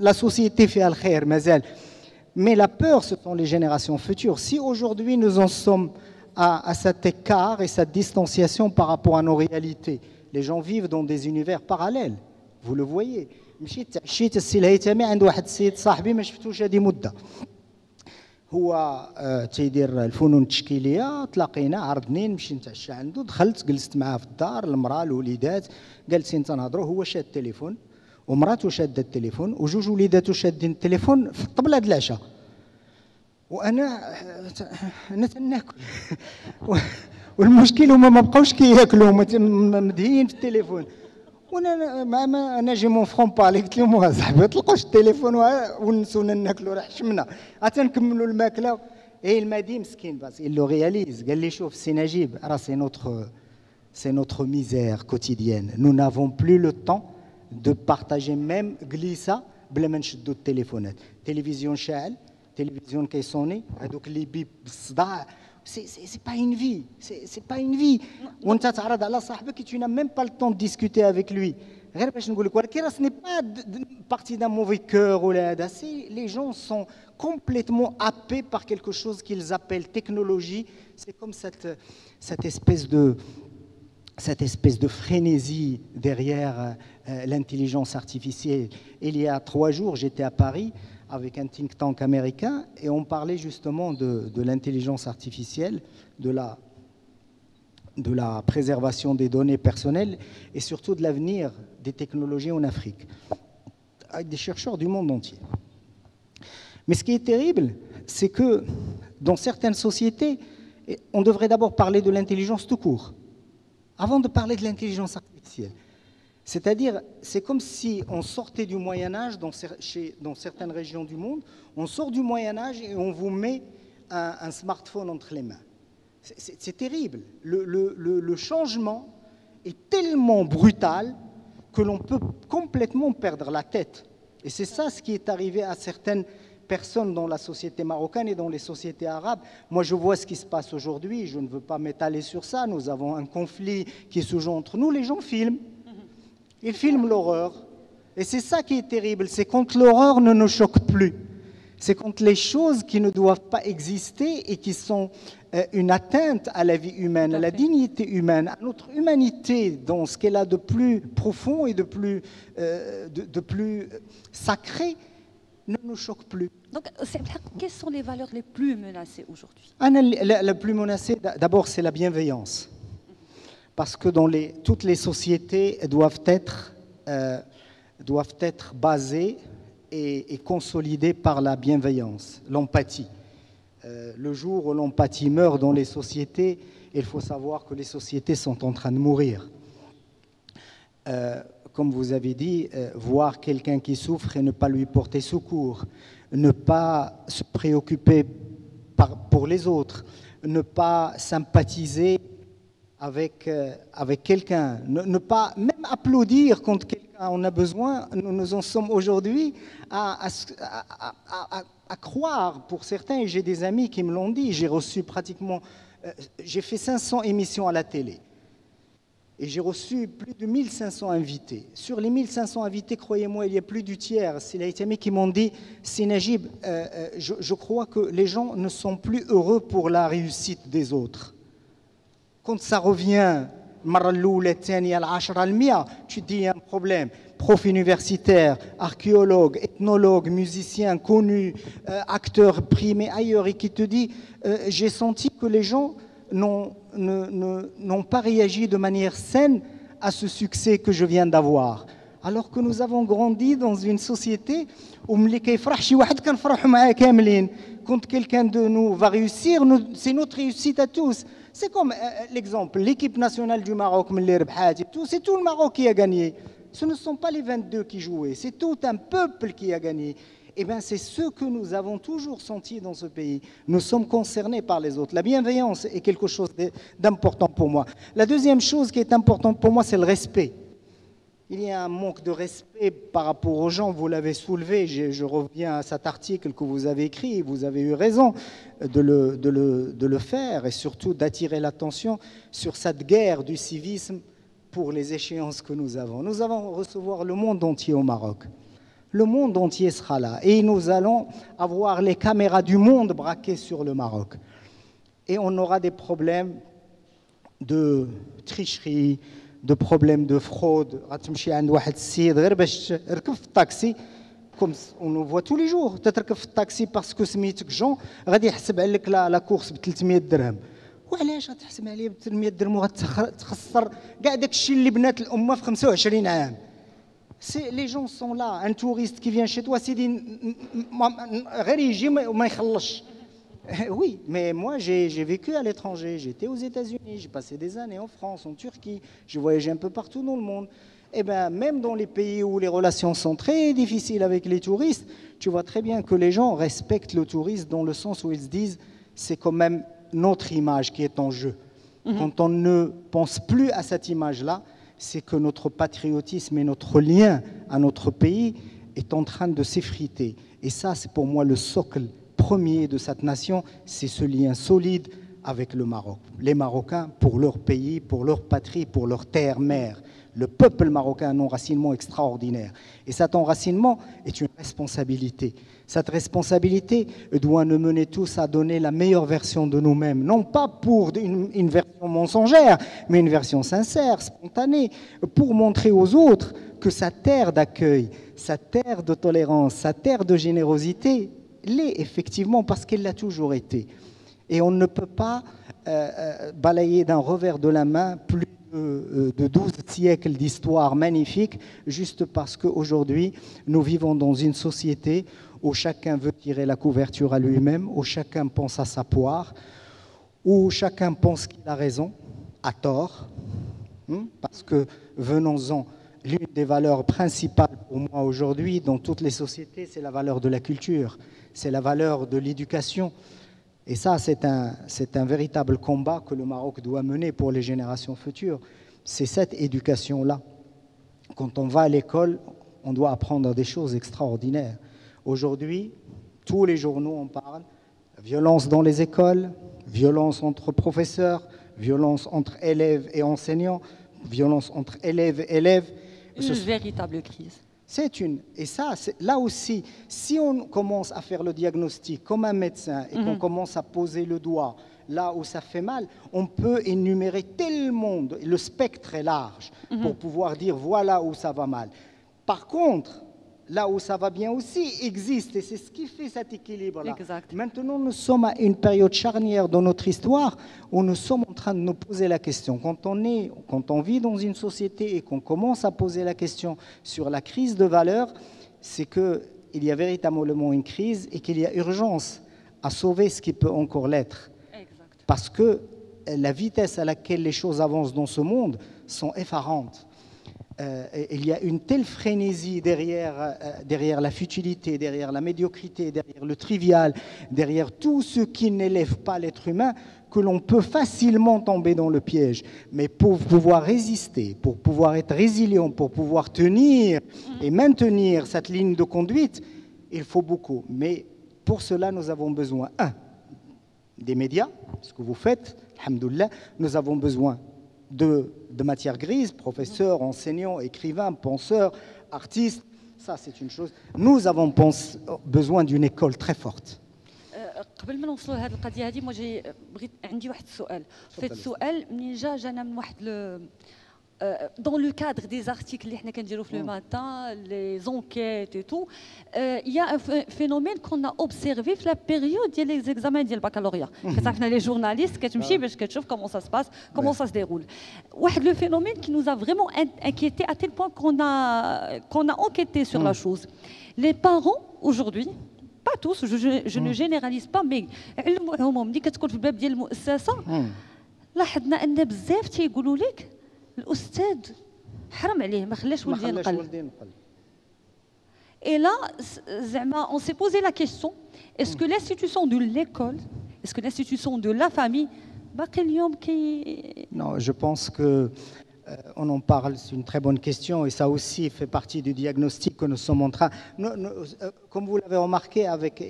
la société fait al-khair, mazal. Mais la peur, ce sont les générations futures. Si aujourd'hui nous en sommes à cet écart et cette distanciation par rapport à nos réalités. Les gens vivent dans des univers parallèles. Vous le voyez. مشيت السي الهيثمي عند واحد السيد صاحبي ما شفتوش هذه مده. هو تيدير الفنون التشكيليه، تلاقينا عرضني نمشي نتعشى عنده، دخلت جلست معاه في الدار، المراه الوليدات جالسين تنهضروا، هو شاد التليفون ومراته شاده التليفون وجوج وليداتو شادين التليفون في الطبله د العشاء. وانا تناكل والمشكل هما ما بقاوش كياكلوا مدهيين في التليفون. وانا انا جي مون فرون بالي قلت لهم صاحبي ما تلقوش التليفون ونسونا ناكلوا راه حشمنا حتى نكملوا الماكله. اي المادي مسكين بس il le réalise. قال لي شوف سي نجيب راه c'est notre misère quotidienne. Nous n'avons plus le temps de partager même glissa بلا ما نشدوا التليفونات. تلفزيون شاعل، télévision qui sonne, donc les bip, c'est pas une vie, c'est pas une vie. On t'arrête à la sahba que tu n'as même pas le temps de discuter avec lui. Ce n'est pas partie d'un mauvais cœur ou là. Les gens sont complètement happés par quelque chose qu'ils appellent technologie. C'est comme cette espèce de frénésie derrière l'intelligence artificielle. Il y a 3 jours, j'étais à Paris avec un think tank américain et on parlait justement de l'intelligence artificielle, de la préservation des données personnelles et surtout de l'avenir des technologies en Afrique, avec des chercheurs du monde entier. Mais ce qui est terrible, c'est que dans certaines sociétés, on devrait d'abord parler de l'intelligence tout court, avant de parler de l'intelligence artificielle. C'est-à-dire, c'est comme si on sortait du Moyen-Âge dans certaines régions du monde, on sort du Moyen-Âge et on vous met un smartphone entre les mains. C'est terrible. Le changement est tellement brutal que l'on peut complètement perdre la tête. Et c'est ça ce qui est arrivé à certaines personnes dans la société marocaine et dans les sociétés arabes. Moi, je vois ce qui se passe aujourd'hui, je ne veux pas m'étaler sur ça. Nous avons un conflit qui se joue entre nous, les gens filment. Ils filment l'horreur. Et c'est ça qui est terrible, c'est quand l'horreur ne nous choque plus. C'est quand les choses qui ne doivent pas exister et qui sont une atteinte à la vie humaine, à la dignité humaine, à notre humanité, dans ce qu'elle a de plus profond et de plus sacré, ne nous choque plus. Donc, quelles sont les valeurs les plus menacées aujourd'hui? La plus menacée, d'abord, c'est la bienveillance. Parce que toutes les sociétés doivent être basées et consolidées par la bienveillance, l'empathie. Le jour où l'empathie meurt dans les sociétés, il faut savoir que les sociétés sont en train de mourir. Comme vous avez dit, voir quelqu'un qui souffre et ne pas lui porter secours, ne pas se préoccuper pour les autres, ne pas sympathiser avec quelqu'un, ne pas même applaudir quand quelqu'un en a besoin. Nous en sommes aujourd'hui à croire, pour certains, et j'ai des amis qui me l'ont dit, j'ai reçu pratiquement, j'ai fait 500 émissions à la télé. Et j'ai reçu plus de 1500 invités. Sur les 1500 invités, croyez-moi, il y a plus du tiers. C'est les Haïtiens qui m'ont dit, c'est Najib, je crois que les gens ne sont plus heureux pour la réussite des autres. Quand ça revient, tu dis, il y a un problème. Prof universitaire, archéologue, ethnologue, musicien connu, acteur primé ailleurs, et qui te dit, j'ai senti que les gens n'ont pas réagi de manière saine à ce succès que je viens d'avoir. Alors que nous avons grandi dans une société où quand quelqu'un de nous va réussir, c'est notre réussite à tous. C'est comme l'exemple, l'équipe nationale du Maroc, c'est tout le Maroc qui a gagné. Ce ne sont pas les 22 qui jouaient, c'est tout un peuple qui a gagné. Eh bien, c'est ce que nous avons toujours senti dans ce pays. Nous sommes concernés par les autres. La bienveillance est quelque chose d'important pour moi. La deuxième chose qui est importante pour moi, c'est le respect. Il y a un manque de respect par rapport aux gens, vous l'avez soulevé, je reviens à cet article que vous avez écrit, vous avez eu raison de le faire et surtout d'attirer l'attention sur cette guerre du civisme pour les échéances que nous avons. Nous allons recevoir le monde entier au Maroc. Le monde entier sera là et nous allons avoir les caméras du monde braquées sur le Maroc. Et on aura des problèmes de tricherie, de problèmes de fraude. Comme on le voit tous les jours, tu as في taxi parce que سميتك جون غادي يحسب عليك la course ب 300 درهم. وعلاش غتحسب عليا ب 300 درهم وغتخسر كاع داك الشيء اللي بنات الامه في 25 عام. Les gens sont là, un touriste qui vient chez toi, c'est dit غير يجي وما يخلصش. Oui, mais moi j'ai vécu à l'étranger, j'étais aux États-Unis, j'ai passé des années en France, en Turquie, j'ai voyagé un peu partout dans le monde. Et bien, même dans les pays où les relations sont très difficiles avec les touristes, tu vois très bien que les gens respectent le touriste dans le sens où ils se disent c'est quand même notre image qui est en jeu. Quand on ne pense plus à cette image-là, c'est que notre patriotisme et notre lien à notre pays est en train de s'effriter. Et ça, c'est pour moi le socle premier de cette nation, c'est ce lien solide avec le Maroc. Les Marocains, pour leur pays, pour leur patrie, pour leur terre-mère. Le peuple marocain a un enracinement extraordinaire. Et cet enracinement est une responsabilité. Cette responsabilité doit nous mener tous à donner la meilleure version de nous-mêmes. Non pas pour une version mensongère, mais une version sincère, spontanée, pour montrer aux autres que sa terre d'accueil, sa terre de tolérance, sa terre de générosité, l'est effectivement parce qu'elle l'a toujours été. Et on ne peut pas balayer d'un revers de la main plus de 12 siècles d'histoire magnifique juste parce qu'aujourd'hui nous vivons dans une société où chacun veut tirer la couverture à lui-même, où chacun pense à sa poire, où chacun pense qu'il a raison, à tort, parce que venons-en, l'une des valeurs principales pour moi aujourd'hui dans toutes les sociétés, c'est la valeur de la culture, c'est la valeur de l'éducation. Et ça, c'est un véritable combat que le Maroc doit mener pour les générations futures. C'est cette éducation-là. Quand on va à l'école, on doit apprendre des choses extraordinaires. Aujourd'hui, tous les journaux en parlent. Violence dans les écoles, violence entre professeurs, violence entre élèves et enseignants, violence entre élèves et élèves. Une véritable crise. Et ça, là aussi, si on commence à faire le diagnostic comme un médecin et qu'on commence à poser le doigt là où ça fait mal, on peut énumérer tellement, le spectre est large pour pouvoir dire voilà où ça va mal. Par contre, là où ça va bien aussi existe et c'est ce qui fait cet équilibre-là. Maintenant, nous sommes à une période charnière dans notre histoire où nous sommes en train de nous poser la question. Quand on vit dans une société et qu'on commence à poser la question sur la crise de valeurs, c'est qu'il y a véritablement une crise et qu'il y a urgence à sauver ce qui peut encore l'être. Parce que la vitesse à laquelle les choses avancent dans ce monde sont effarantes. il y a une telle frénésie derrière la futilité, derrière la médiocrité, derrière le trivial, derrière tout ce qui n'élève pas l'être humain, que l'on peut facilement tomber dans le piège. Mais pour pouvoir résister, pour pouvoir être résilient, pour pouvoir tenir et maintenir cette ligne de conduite, il faut beaucoup. Mais pour cela, nous avons besoin, des médias, ce que vous faites, alhamdoulilah. Nous avons besoin de matière grise, professeurs, enseignants, écrivains, penseurs, artistes. Ça, c'est une chose. Nous avons besoin d'une école très forte. قبل ما نوصلوا لهذه القضيه هذه بغيت عندي واحد السؤال فهاد السؤال منين جانا من واحد dans le cadre des articles اللي حنا كنديروا في le matin les enquêtes et tout il y a un phénomène qu'on a observé في la période ديال les examens ديال البكالوريا كتعرفنا les journalistes كتمشي باش كتشوف comment ça se passe comment ça se déroule واحد le phénomène qui nous a vraiment inquiété à tel point qu'on a enquêté sur la chose les parents aujourd'hui pas tous je ne généralise pas mais علمهم ملي كتكون في الباب ديال المؤسسه لاحظنا ان بزاف تيقولوا لك الاستاذ حرم عليه ما خلاش ولدي ينقل et là زعما on s'est posé la question est-ce que l'institution de l'école est-ce que l'institution de la famille باقي اليوم non je pense que on en parle, c'est une très bonne question et ça aussi fait partie du diagnostic que nous sommes en train. Comme vous l'avez remarqué,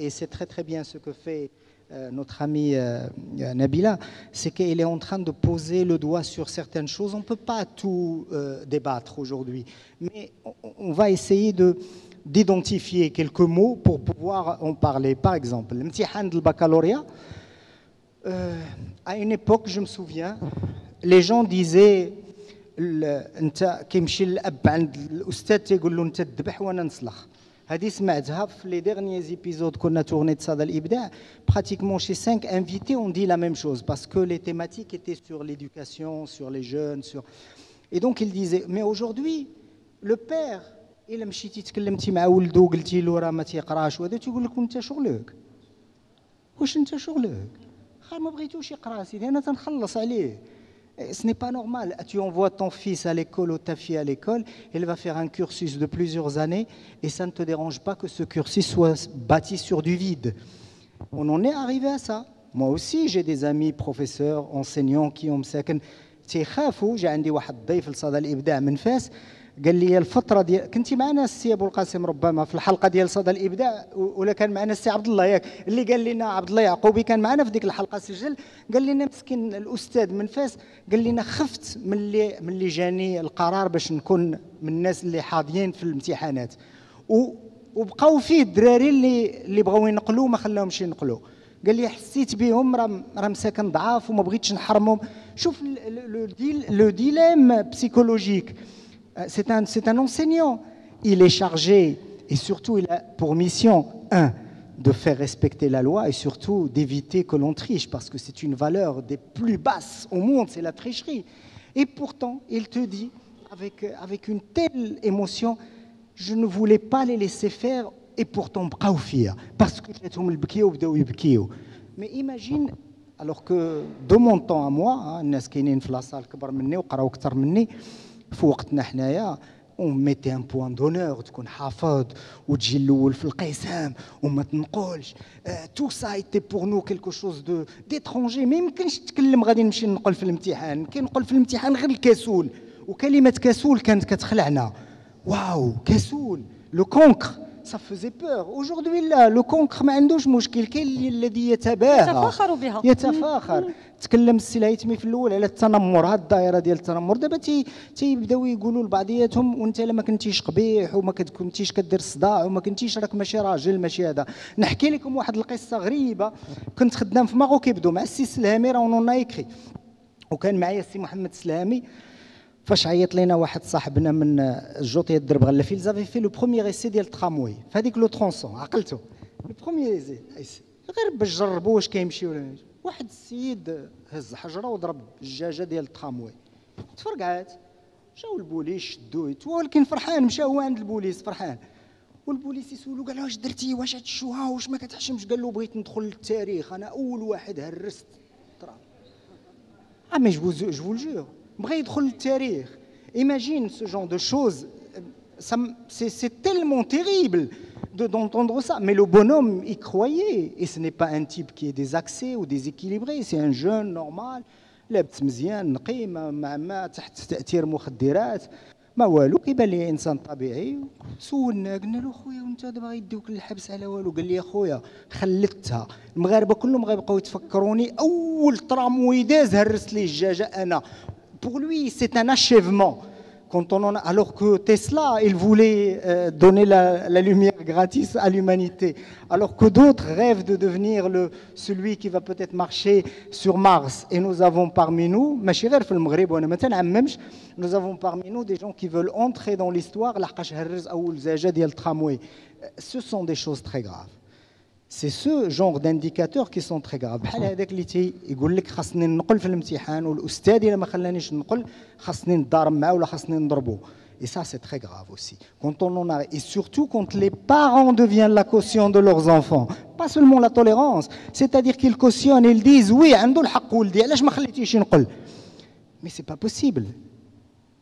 et c'est très très bien ce que fait notre amie Nabila, c'est qu'elle est en train de poser le doigt sur certaines choses. On ne peut pas tout débattre aujourd'hui, mais on va essayer d'identifier quelques mots pour pouvoir en parler. Par exemple, l'imtihan du baccalauréat, à une époque, je me souviens, les gens disaient انت كيمشي الاب عند الاستاذ تيقول له انت تذبح وانا نصلخ هذه سمعتها في لي ديرنيي ايبيزود كنا تورني صدى الابداع pratiquement chez 5 invités on dit la même chose parce que les thématiques étaient sur l'éducation sur les jeunes et donc il disait mais aujourd'hui le père الا مشيتي تكلمتي مع ولده وقلتي له راه ما تيقراش وهذا تيقول لك وانت شغلك واش انت شغلك ما بغيتوش يقرا سيدي انا تنخلص عليه. Ce n'est pas normal. Tu envoies ton fils à l'école ou ta fille à l'école, elle va faire un cursus de plusieurs années et ça ne te dérange pas que ce cursus soit bâti sur du vide. On en est arrivé à ça. Moi aussi, j'ai des amis professeurs, enseignants qui ont مساكن تيخافوا. جا عندي واحد ضيف لصدى الإبداع من فاس قال لي الفترة ديال كنتي معنا السي أبو القاسم ربما في الحلقة ديال صدى الإبداع ولا كان معنا السي عبد الله ياك اللي قال لنا عبد الله يعقوبي كان معنا في ديك الحلقة سجل قال لنا مسكين الأستاذ من فاس قال لنا خفت من اللي جاني القرار باش نكون من الناس اللي حاضيين في الامتحانات وبقاو فيه الدراري اللي بغاو ينقلوا ما خلاهمش ينقلوا قال لي حسيت بهم راه مساكن ضعاف وما بغيتش نحرمهم. شوف لو ديليم بسيكولوجيك. C'est un enseignant. Il est chargé et surtout il a pour mission, de faire respecter la loi et surtout d'éviter que l'on triche parce que c'est une valeur des plus basses au monde, c'est la tricherie. Et pourtant, il te dit avec une telle émotion, je ne voulais pas les laisser faire et pourtant بقاو فيا parce que جاتهم البكيه وبداو يبكيو. Mais imagine alors que de mon temps à moi, الناس كاينين في لاصال كبر مني وقراو اكثر مني في وقتنا حنايا on mettait un point d'honneur تكون حافظ وتجي الاول في القسم وما تنقلش. tout ça a été pour nous quelque chose d'étranger. ما يمكنش تتكلم غادي نمشي ننقل في الامتحان. كنقل في الامتحان غير الكسول وكلمه كسول كانت كتخلعنا. واو كسول لو كونكر ça faisait peur. Aujourd'hui là le cancre ما عندوش مشكل. كاين الذي يتباهى يتفاخر. تكلم السي الهيثمي في الاول على التنمر هاد الدائره ديال التنمر دابا تيبداو يقولوا لبعضياتهم وانت لما كنتيش قبيح وما كنتيش كدير صداع وما كنتيش راك ماشي راجل ماشي هذا. نحكي لكم واحد القصه غريبه. كنت خدام في ماغو كيبدو مع السي سلهامي راه اون ايكري وكان معايا السي محمد سلهامي فاش عيط لينا واحد صاحبنا من الجوطيه الدربغله في زافي في لو بروميير ايسي ديال التراموي في هذيك لو ترونسون عقلته لو بروميير ايسي غير باش جربوا واش كيمشي ولا واحد السيد هز حجره وضرب الدجاجه ديال التراموي تفرقعات. جاو البوليس شدوه ولكن فرحان مشى هو عند البوليس فرحان والبوليس يسولو قال له واش درتي واش هادشوها واش ما كتحشمش قال له بغيت ندخل للتاريخ انا اول واحد هرست مي جو جو الجور بغى يدخل للتاريخ. Imagine ce genre de choses. C'est tellement terrible d'entendre ça. Mais le bonhomme y croyait. Et ce n'est pas un type qui est désaxé ou déséquilibré. C'est un jeune normal. لابس مزيان نقي ما تحت تاثير مخدرات ما والو كيبان لي انسان طبيعي. سولنا قلنا له خويا وانت دابا غيديوك للحبس على والو؟ قال لي خويا خلتها. المغاربه كلهم غيبقاو يتفكروني اول طراموي داز هرست ليه الدجاجه انا. Pour lui c'est un achèvement. Quand on en a, alors que Tesla, il voulait donner la lumière gratis à l'humanité, alors que d'autres rêvent de devenir celui qui va peut-être marcher sur Mars. Et nous avons parmi nous, nous avons parmi nous des gens qui veulent entrer dans l'histoire. Ce sont des choses très graves. C'est ce genre d'indicateurs qui sont très graves. بحال هذاك اللي تيقول لك خاصني ننقل في الامتحان والاستاذ الا ما خلانيش ننقل خاصني نضارب معاه ولا خاصني نضربو. Et ça c'est très grave aussi. Quand on en a, et surtout quand les parents deviennent la caution de leurs enfants, pas seulement la tolérance, c'est-à-dire qu'ils cautionnent, ils disent oui عنده الحق ولدي علاش ما خليتيش ينقل. Mais c'est pas possible.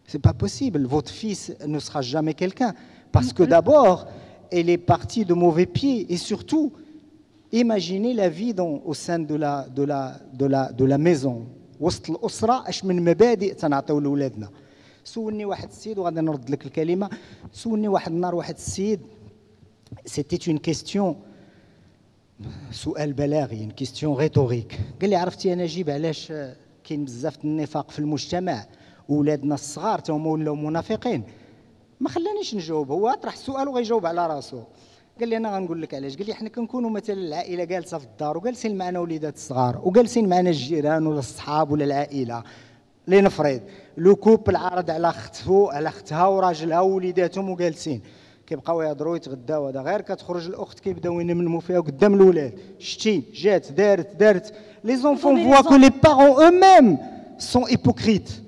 C'est pas possible. Votre fils ne sera jamais quelqu'un parce que d'abord elle est partie de mauvais pieds et surtout imaginez la vie au sein de la maison. وسط الأسرة اش من مبادئ تنعطيو لولادنا. سولني واحد السيد وغادي نرد لك الكلمة. سولني واحد النهار واحد السيد. C'était une question سؤال بلاغي, une question rhétorique. قال لي عرفتي انا نجيب علاش كاين بزاف النفاق في المجتمع وولادنا الصغار تا هما ولاو منافقين؟ ما خلانيش نجاوب. هو طرح السؤال وغيجاوب على راسو. قال لي انا غنقول لك علاش. قال لي حنا كنكونوا مثلا العائله جالسه في الدار وجالسين معنا وليدات الصغار وجالسين معنا الجيران ولا الصحاب ولا العائله لنفرض لو كوبل عارض على اختها وراجلها ووليداتهم وجالسين كيبقاو يهضروا يتغداو. هذا غير كتخرج الاخت كيبداو ينمنموا فيها قدام الاولاد. شتي جات دارت. Les enfants voient que les parents eux-mêmes sont hypocrites.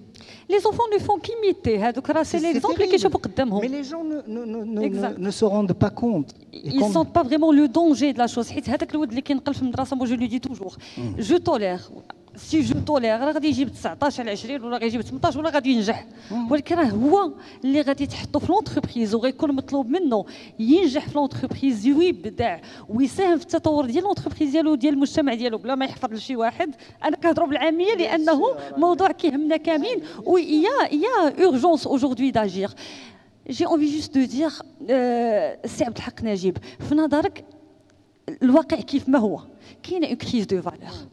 Les enfants ne font qu'imiter. C'est l'exemple qui je قدامهم. Mais les gens ne se rendent pas compte. Ils ne sentent pas vraiment le danger de la chose. حيت هذاك الولد اللي كينقل في المدرسه moi je lui dis toujours je tolère. سي جو تولير راه غادي يجيب 19 على 20 ولا غيجيب 18 ولا غادي ينجح. ولكن راه هو اللي غادي تحطو في لونتربريز وغيكون مطلوب منه ينجح في لونتربريز ويبدع ويساهم في التطور ديال لونتربريز ديالو وديال المجتمع ديالو بلا ما يحفظ لشي واحد. انا كنهضروا بالعاميه لانه موضوع كيهمنا كاملين و يا اورجونس اودجوردي داجير. جي انفي جوست دو دير سي عبد الحق نجيب في نظرك الواقع كيف ما هو كاينه اون كريز دو فالور.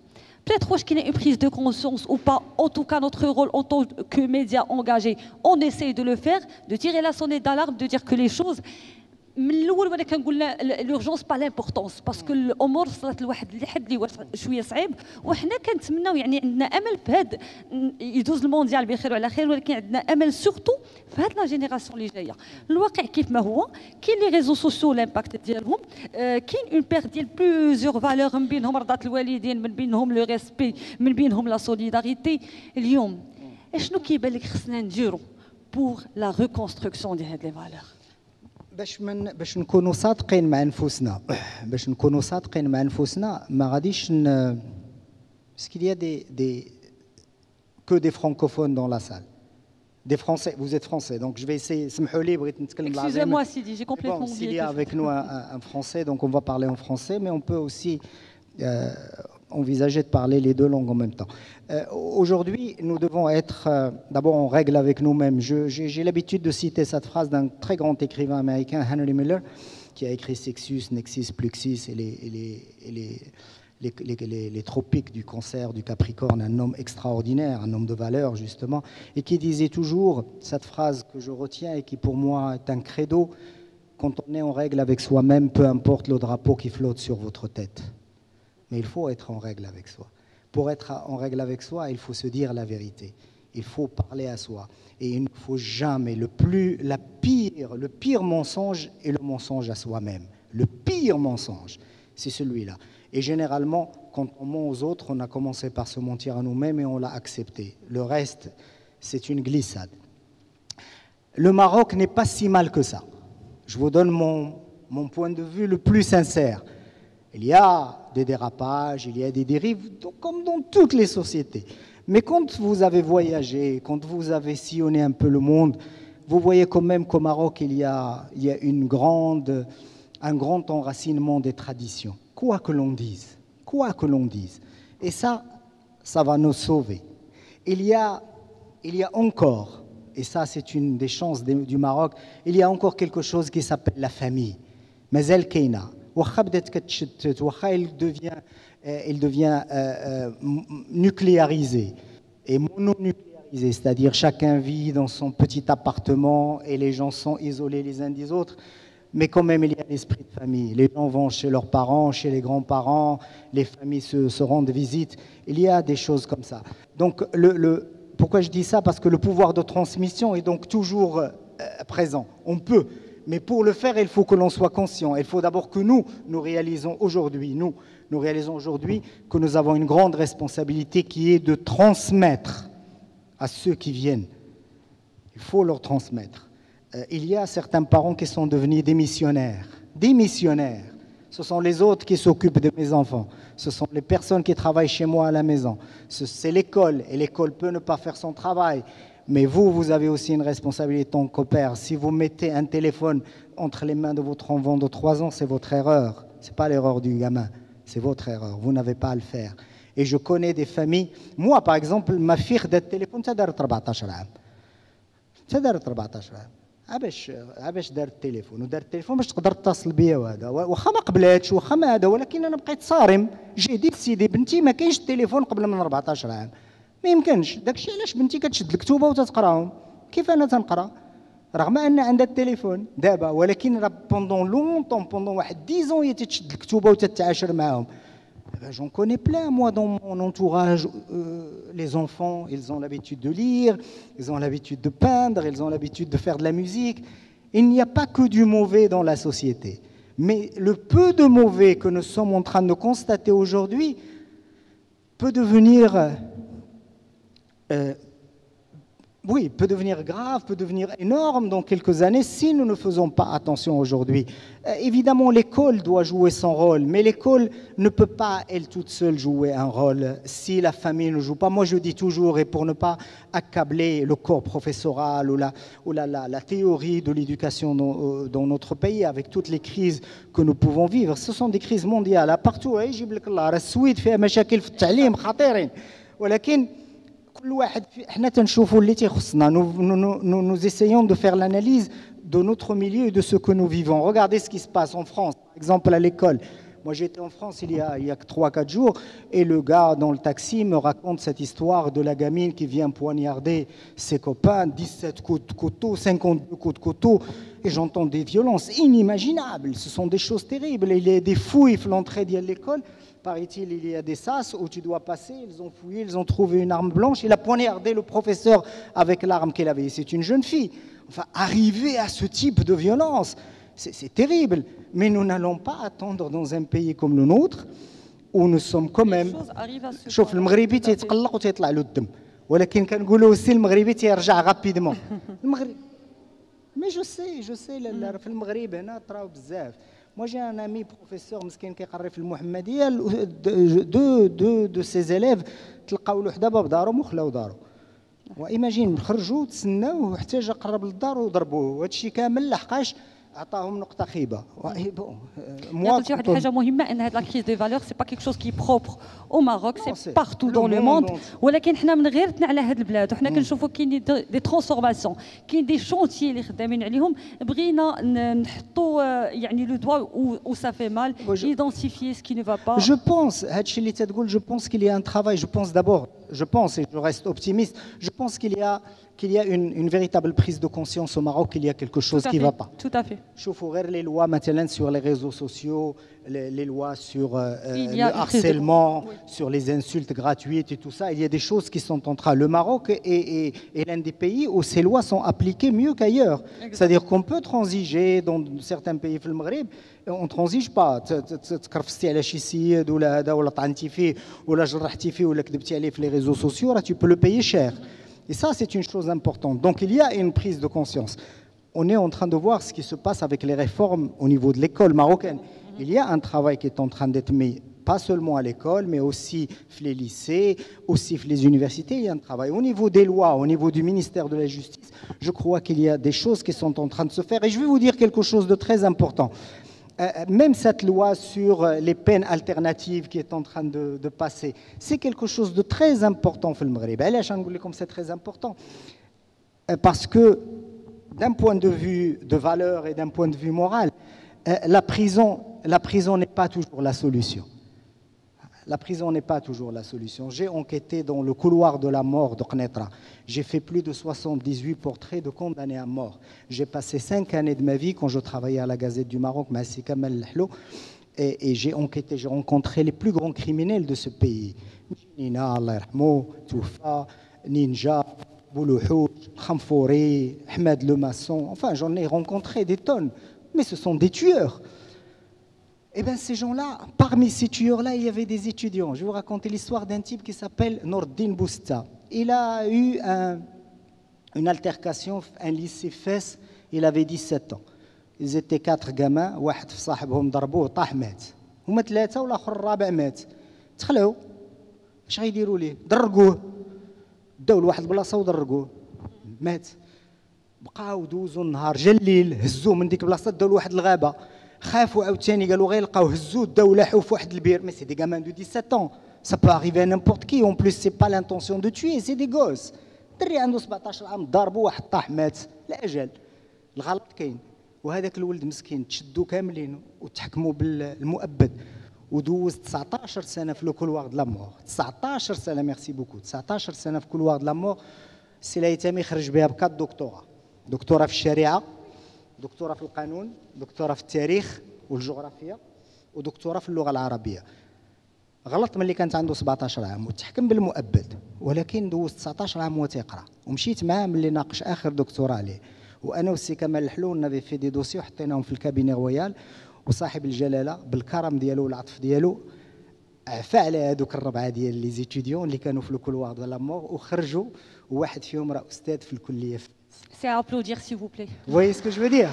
Peut-être qu'il y a une prise de conscience ou pas. En tout cas, notre rôle en tant que médias engagés, on essaye de le faire, de tirer la sonnette d'alarme, de dire que les choses. من الاول وانا كنقول l'urgence pas l'importance باسكو الامور وصلت لواحد الحد اللي شويه صعيب وحنا كنتمناو يعني عندنا امل في هذا يدوز المونديال بخير وعلى خير ولكن عندنا امل سورتو في هاد لا جينيراسيون اللي جايه. الواقع كيف ما هو كاين لي ريزو سوسيو الامباكت ديالهم كاين اون بير ديال بلوزيور فالور من بينهم رضا الوالدين من بينهم لو ريسبي من بينهم لا سوليداريتي. اليوم اشنو كيبان لك خصنا نديرو بور لا ريكونستركسيون ديال هاد لي فالور؟ باش نكونوا صادقين مع نفوسنا ما غاديش باسكو il y a que des francophones dans la salle, des français. Vous êtes français donc je vais essayer. سمحوا لي بغيت نتكلم بالعربيه. Excusez-moi Sidi, j'ai complètement oublié. Il y a avec nous un français donc on va parler en français mais on peut aussi envisager de parler les deux langues en même temps. Aujourd'hui, nous devons être d'abord en règle avec nous-mêmes. J'ai l'habitude de citer cette phrase d'un très grand écrivain américain, Henry Miller, qui a écrit Sexus, Nexus, Fluxus et les tropiques du Cancer, du Capricorne, un homme extraordinaire, un homme de valeur justement, et qui disait toujours cette phrase que je retiens et qui pour moi est un credo: quand on est en règle avec soi-même, peu importe le drapeau qui flotte sur votre tête. Mais il faut être en règle avec soi. Pour être en règle avec soi, il faut se dire la vérité. Il faut parler à soi. Et il ne faut jamais, le pire mensonge est le mensonge à soi-même. Le pire mensonge, c'est celui-là. Et généralement, quand on ment aux autres, on a commencé par se mentir à nous-mêmes et on l'a accepté. Le reste, c'est une glissade. Le Maroc n'est pas si mal que ça. Je vous donne mon point de vue le plus sincère. Il y a des dérapages, il y a des dérives, comme dans toutes les sociétés. Mais quand vous avez voyagé, quand vous avez sillonné un peu le monde, vous voyez quand même qu'au Maroc, il y a un grand enracinement des traditions. Quoi que l'on dise. Et ça va nous sauver. Il y a encore, et ça c'est une des chances du Maroc, il y a encore quelque chose qui s'appelle la famille. Mais elle keina. Il devient nucléarisé et mononucléarisé, c'est-à-dire chacun vit dans son petit appartement et les gens sont isolés les uns des autres. Mais quand même, il y a l'esprit de famille. Les gens vont chez leurs parents, chez les grands-parents, les familles se rendent visite. Il y a des choses comme ça. Donc, pourquoi je dis ça? Parce que le pouvoir de transmission est donc toujours présent. On peut. Mais pour le faire, il faut que l'on soit conscient. Il faut d'abord que nous réalisons aujourd'hui, que nous avons une grande responsabilité qui est de transmettre à ceux qui viennent. Il faut leur transmettre. Il y a certains parents qui sont devenus des missionnaires. Des missionnaires. Ce sont les autres qui s'occupent de mes enfants. Ce sont les personnes qui travaillent chez moi à la maison. C'est l'école. Et l'école peut ne pas faire son travail. Mais vous avez aussi une responsabilité en tant que père. Si vous mettez un téléphone entre les mains de votre enfant de 3 ans, c'est votre erreur. Ce n'est pas l'erreur du gamin. C'est votre erreur. Vous n'avez pas à le faire. Et je connais des familles. Moi, par exemple, ma fille a un téléphone, ça dure 14 ans. Ça dure 14 ans. عباش دار التليفون باش تقدر تتصل بيا وهذا واخا ما قبلاتش واخا ما هذا ولكن انا بقيت صارم جديد سيدي بنتي ما كاينش التليفون قبل من 14 عام ما يمكنش داكشي علاش بنتي كتشد الكتوبه وتتقراهم كيف انا تنقرا رغم ان عندها التليفون دابا ولكن راه بوندون لونطون بوندون واحد 10 ans هي تتشد الكتوبه وتتعاشر معاهم. J'en connais plein, moi, dans mon entourage. Les enfants, ils ont l'habitude de lire, ils ont l'habitude de peindre, ils ont l'habitude de faire de la musique. Il n'y a pas que du mauvais dans la société. Mais le peu de mauvais que nous sommes en train de constater aujourd'hui peut devenir grave, peut devenir énorme dans quelques années si nous ne faisons pas attention aujourd'hui. Évidemment, l'école doit jouer son rôle, mais l'école ne peut pas, elle toute seule, jouer un rôle si la famille ne joue pas. Moi, je dis toujours, et pour ne pas accabler le corps professoral ou la théorie de l'éducation dans notre pays, avec toutes les crises que nous pouvons vivre, ce sont des crises mondiales. Partout, السويد فيها مشاكل في التعليم خطيرين ولكن nous essayons de faire l'analyse de notre milieu et de ce que nous vivons. Regardez ce qui se passe en France, par exemple à l'école. Moi, j'étais en France il y a 3-4 jours et le gars dans le taxi me raconte cette histoire de la gamine qui vient poignarder ses copains, 17 coups de couteau, 52 coups de couteau. Et j'entends des violences inimaginables. Ce sont des choses terribles. Il y a des fouilles à l'entrée de l'école. Paraît-il, il y a des sas où tu dois passer. Ils ont fouillé, ils ont trouvé une arme blanche. Il a poignardé le professeur avec l'arme qu'elle avait. C'est une jeune fille. Enfin, arriver à ce type de violence, c'est terrible. Mais nous n'allons pas attendre dans un pays comme le nôtre où nous sommes quand même. شوف المغربي تيتقلق وتيطلع له الدم. ولكن كنقولوا aussi المغربي تيرجع rapidement. المغرب. Mais je sais في المغرب هنا طراو بزاف. Moi, j'ai un ami professeur مسكين كيقري في المحمديه de ses élèves تلقاو له حدا باب دارهم وخلاو دارو. وايماجين خرجوا تسناوه حتى جا قرب للدار وضربوه وهذا الشيء كامل لحقاش عطاهم نقطه خيبه. قلتي واحد الحاجه مهمه ان هاد لا كريز دي فالور سي با كيك شوز كي بروبر او ماروك سي بارتو دون لو موند ولكن حنا من غيرتنا على هاد البلاد وحنا كنشوفوا كاين دي ترانسفورماسيون كاين دي شونتيي اللي خدامين عليهم بغينا نحطوا يعني لو دوا او سا في مال ايدونتيفيي سكي نو فا با. جو بونس هادشي اللي تتقول جو بونس كيل يا ان ترافاي جو بونس دابور je pense et je reste optimiste je pense qu'il y a une véritable prise de conscience au Maroc qu'il y a quelque chose qui ne va pas. Tout à fait. شوفوا غير les lois maintenant sur les réseaux sociaux, les lois sur le harcèlement, sur les insultes gratuites et tout ça, il y a des choses qui sont en train. Le Maroc est l'un des pays où ces lois sont appliquées mieux qu'ailleurs. C'est-à-dire qu'on peut transiger dans certains pays في المغرب on transige pas تكرفستي على شي سيد ولا هذا ولا طعنتي فيه ولا جرحتي فيه ولا كذبتي عليه في les réseaux sociaux, là tu peux le payer cher. Et ça, c'est une chose importante. Donc, il y a une prise de conscience. On est en train de voir ce qui se passe avec les réformes au niveau de l'école marocaine. Il y a un travail qui est en train d'être mis pas seulement à l'école, mais aussi les lycées, aussi les universités, il y a un travail. Au niveau des lois, au niveau du ministère de la Justice, je crois qu'il y a des choses qui sont en train de se faire. Et je vais vous dire quelque chose de très important. Même cette loi sur les peines alternatives qui est en train de passer, c'est quelque chose de très important dans le Maghreb. C'est très important. Parce que d'un point de vue de valeur et d'un point de vue moral, la prison n'est pas toujours la solution. La prison n'est pas toujours la solution. J'ai enquêté dans le couloir de la mort de Knetra. J'ai fait plus de 78 portraits de condamnés à mort. J'ai passé 5 années de ma vie quand je travaillais à la Gazette du Maroc, et j'ai enquêté, j'ai rencontré les plus grands criminels de ce pays. Nina, Allah yarhamou, Toufa, Ninja, Boulouhou, Khamfouri, Ahmed Le Masson. Enfin, j'en ai rencontré des tonnes. Mais ce sont des tueurs. Eh bien, ces gens-là, parmi ces tueurs-là, il y avait des étudiants. Je vais vous raconter l'histoire d'un type qui s'appelle Nordin Bousta. Il a eu une altercation, un lycée Fès, il avait 17 ans. Ils étaient 4 gamins, واحد في صاحبهم ضربوه طاح مات. هما 3 والآخر الرابع مات. تخلعوا. اش غيديروا ليه؟ درقوه. داو لواحد البلاصة ودرقوه. مات. بقاو دوزوا النهار جا الليل هزوه من ديك البلاصة داو لواحد الغابة. خافوا عاوتاني قالوا غير لقاوه هزوه داو لاحوا في واحد البير. مي سي دي gamins de 17 ans. Ça peut arriver à n'importe qui. En plus, c'est pas l'intention de tuer, c'est des gosses. دري عنده 17 عام ضربوا واحد طاح مات لاجل. الغلط كاين. وهذاك الولد مسكين تشدوا كاملين وتحكموا بالمؤبد ودوز 19 سنه في لو كولوار د لا مور. 19 سنه ميرسي بوكو. 19 سنه في كولوار د لا مور. سي الهيثمي خرج بها ب 4 دكتوراه في الشريعه، دكتوراه في القانون، دكتوراه في التاريخ والجغرافيا، ودكتوراه في اللغه العربيه. غلط ملي كانت عنده 17 عام وتحكم بالمؤبد، ولكن دوز 19 عام وتيقرا. ومشيت معاه ملي ناقش اخر دكتوراه عليه، وانا والسي كمال الحلول نافي في دي دوسي وحطيناهم في الكابيني رويال، وصاحب الجلاله بالكرم ديالو والعطف ديالو عفى على هذوك الربعه ديال لي زيتيديون اللي كانوا في لو كولوار دو لا مور وخرجوا، وواحد فيهم راه استاذ في الكليه. C'est à applaudir, s'il vous plaît. Vous voyez ce que je veux dire?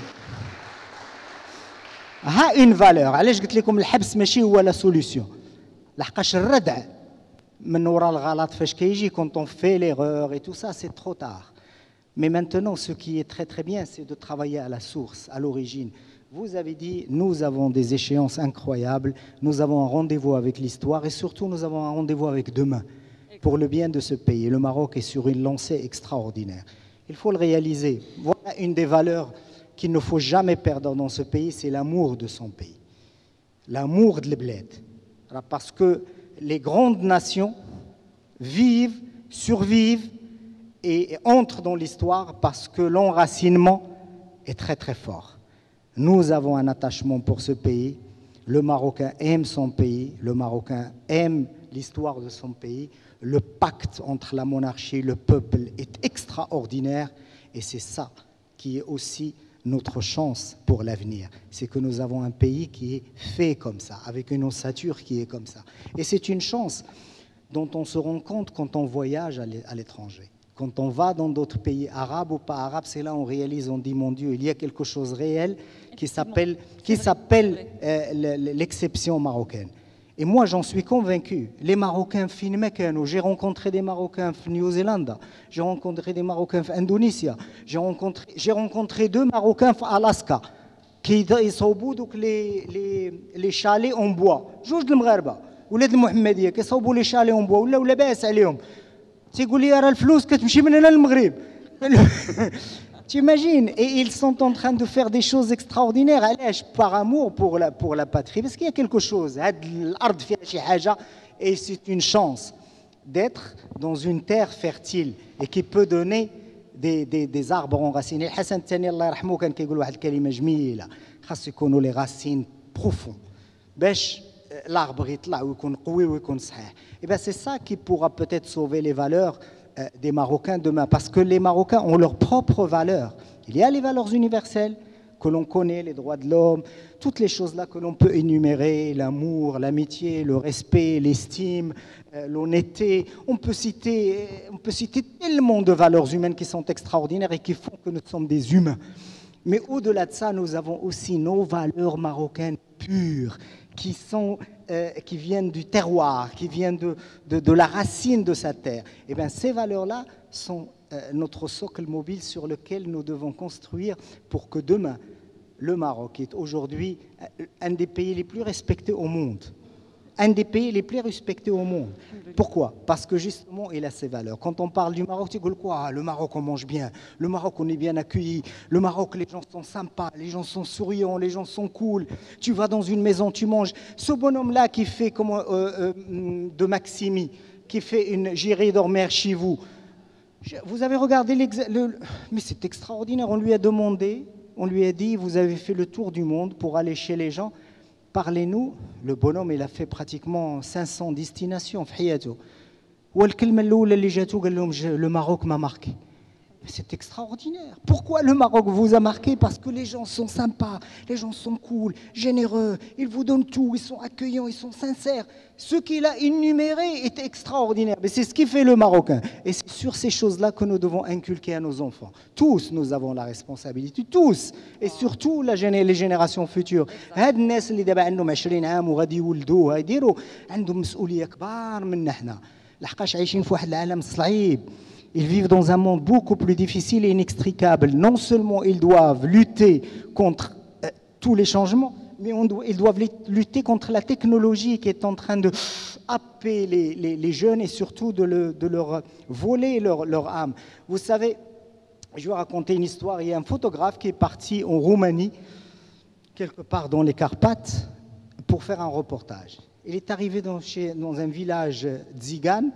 ها une valeur. علاش قلت لكم الحبس ماشي هو لا سوليسيون؟ لحقاش الردع من وراء الغلط فاش كيجي quand on fait l'erreur et tout ça c'est trop tard. Mais maintenant ce qui est très très bien c'est de travailler à la source, à l'origine. Vous avez dit nous avons des échéances incroyables, nous avons un rendez-vous avec l'histoire et surtout nous avons un rendez-vous avec demain pour le bien de ce pays. Le Maroc est sur une lancée extraordinaire. Il faut le réaliser. Voilà une des valeurs qu'il ne faut jamais perdre dans ce pays, c'est l'amour de son pays. L'amour de l'Ebled. Parce que les grandes nations vivent, survivent et entrent dans l'histoire parce que l'enracinement est très très fort. Nous avons un attachement pour ce pays. Le Marocain aime son pays. Le Marocain aime l'histoire de son pays. Le pacte entre la monarchie et le peuple est extraordinaire et c'est ça qui est aussi notre chance pour l'avenir. C'est que nous avons un pays qui est fait comme ça, avec une ossature qui est comme ça. Et c'est une chance dont on se rend compte quand on voyage à l'étranger. Quand on va dans d'autres pays arabes ou pas arabes, c'est là on réalise, on dit mon Dieu, il y a quelque chose de réel qui s'appelle l'exception marocaine. Et moi, j'en suis convaincu. Les Marocains, j'ai rencontré des Marocains en Nouvelle-Zélande, j'ai rencontré des Marocains en Indonésie, j'ai rencontré 2 Marocains en Alaska qui يصوبوا دوك les chalets en bois. جوج المغاربه ولاد المحمديه كيصوبوا les chalets en bois ولا لاباس عليهم. تيقول لي راه الفلوس كتمشي من هنا للمغرب. T'imagines? Et ils sont en train de faire des choses extraordinaires. Par amour pour la patrie. Parce qu'il y a quelque chose. Et c'est une chance d'être dans une terre fertile et qui peut donner des arbres enracinés. Hassan Tani, Allah yarhamou, كان كيقول واحد الكلمة جميلة. خاص يكونوا les racines profondes. باش l'arbre يطلع ويكون قوي ويكون صحيح. Et ben c'est ça qui pourra peut-être sauver les valeurs des Marocains demain, parce que les Marocains ont leurs propres valeurs. Il y a les valeurs universelles que l'on connaît, les droits de l'homme, toutes les choses-là que l'on peut énumérer, l'amour, l'amitié, le respect, l'estime, l'honnêteté. On peut citer tellement de valeurs humaines qui sont extraordinaires et qui font que nous sommes des humains. Mais au-delà de ça, nous avons aussi nos valeurs marocaines pures, qui sont qui viennent du terroir, qui viennent de la racine de sa terre. Et bien, ces valeurs-là sont notre socle mobile sur lequel nous devons construire pour que demain, le Maroc est aujourd'hui un des pays les plus respectés au monde. Un des pays les plus respectés au monde. Pourquoi? Parce que justement, il a ses valeurs. Quand on parle du Maroc, tu dis quoi? Le Maroc, on mange bien. Le Maroc, on est bien accueilli. Le Maroc, les gens sont sympas, les gens sont souriants, les gens sont cool. Tu vas dans une maison, tu manges. Ce bonhomme-là qui fait de Maximi, qui fait une J'irai dormir chez vous. Vous avez regardé mais c'est extraordinaire. On lui a demandé, on lui a dit, vous avez fait le tour du monde pour aller chez les gens. Parlez-nous. Le bonhomme, il a fait pratiquement 500 destinations. Le Maroc m'a marqué. C'est extraordinaire. Pourquoi le Maroc vous a marqué? Parce que les gens sont sympas, les gens sont cool, généreux, ils vous donnent tout, ils sont accueillants, ils sont sincères. Ce qu'il a énuméré est extraordinaire. Mais c'est ce qui fait le Marocain. Et c'est sur ces choses-là que nous devons inculquer à nos enfants. Tous, nous avons la responsabilité, tous. Et surtout les générations futures. هاد الناس اللي دابا عندهم 20 عام وغادي يولدوها يديروا عندهم مسؤولية كبار منا حنا. لحقاش عايشين في واحد العالم صعيب. Ils vivent dans un monde beaucoup plus difficile et inextricable. Non seulement ils doivent lutter contre tous les changements, mais ils doivent lutter contre la technologie qui est en train de happer les jeunes et surtout de leur voler leur âme. Vous savez, je vais vous raconter une histoire. Il y a un photographe qui est parti en Roumanie, quelque part dans les Carpates, pour faire un reportage. Il est arrivé dans un village tzigane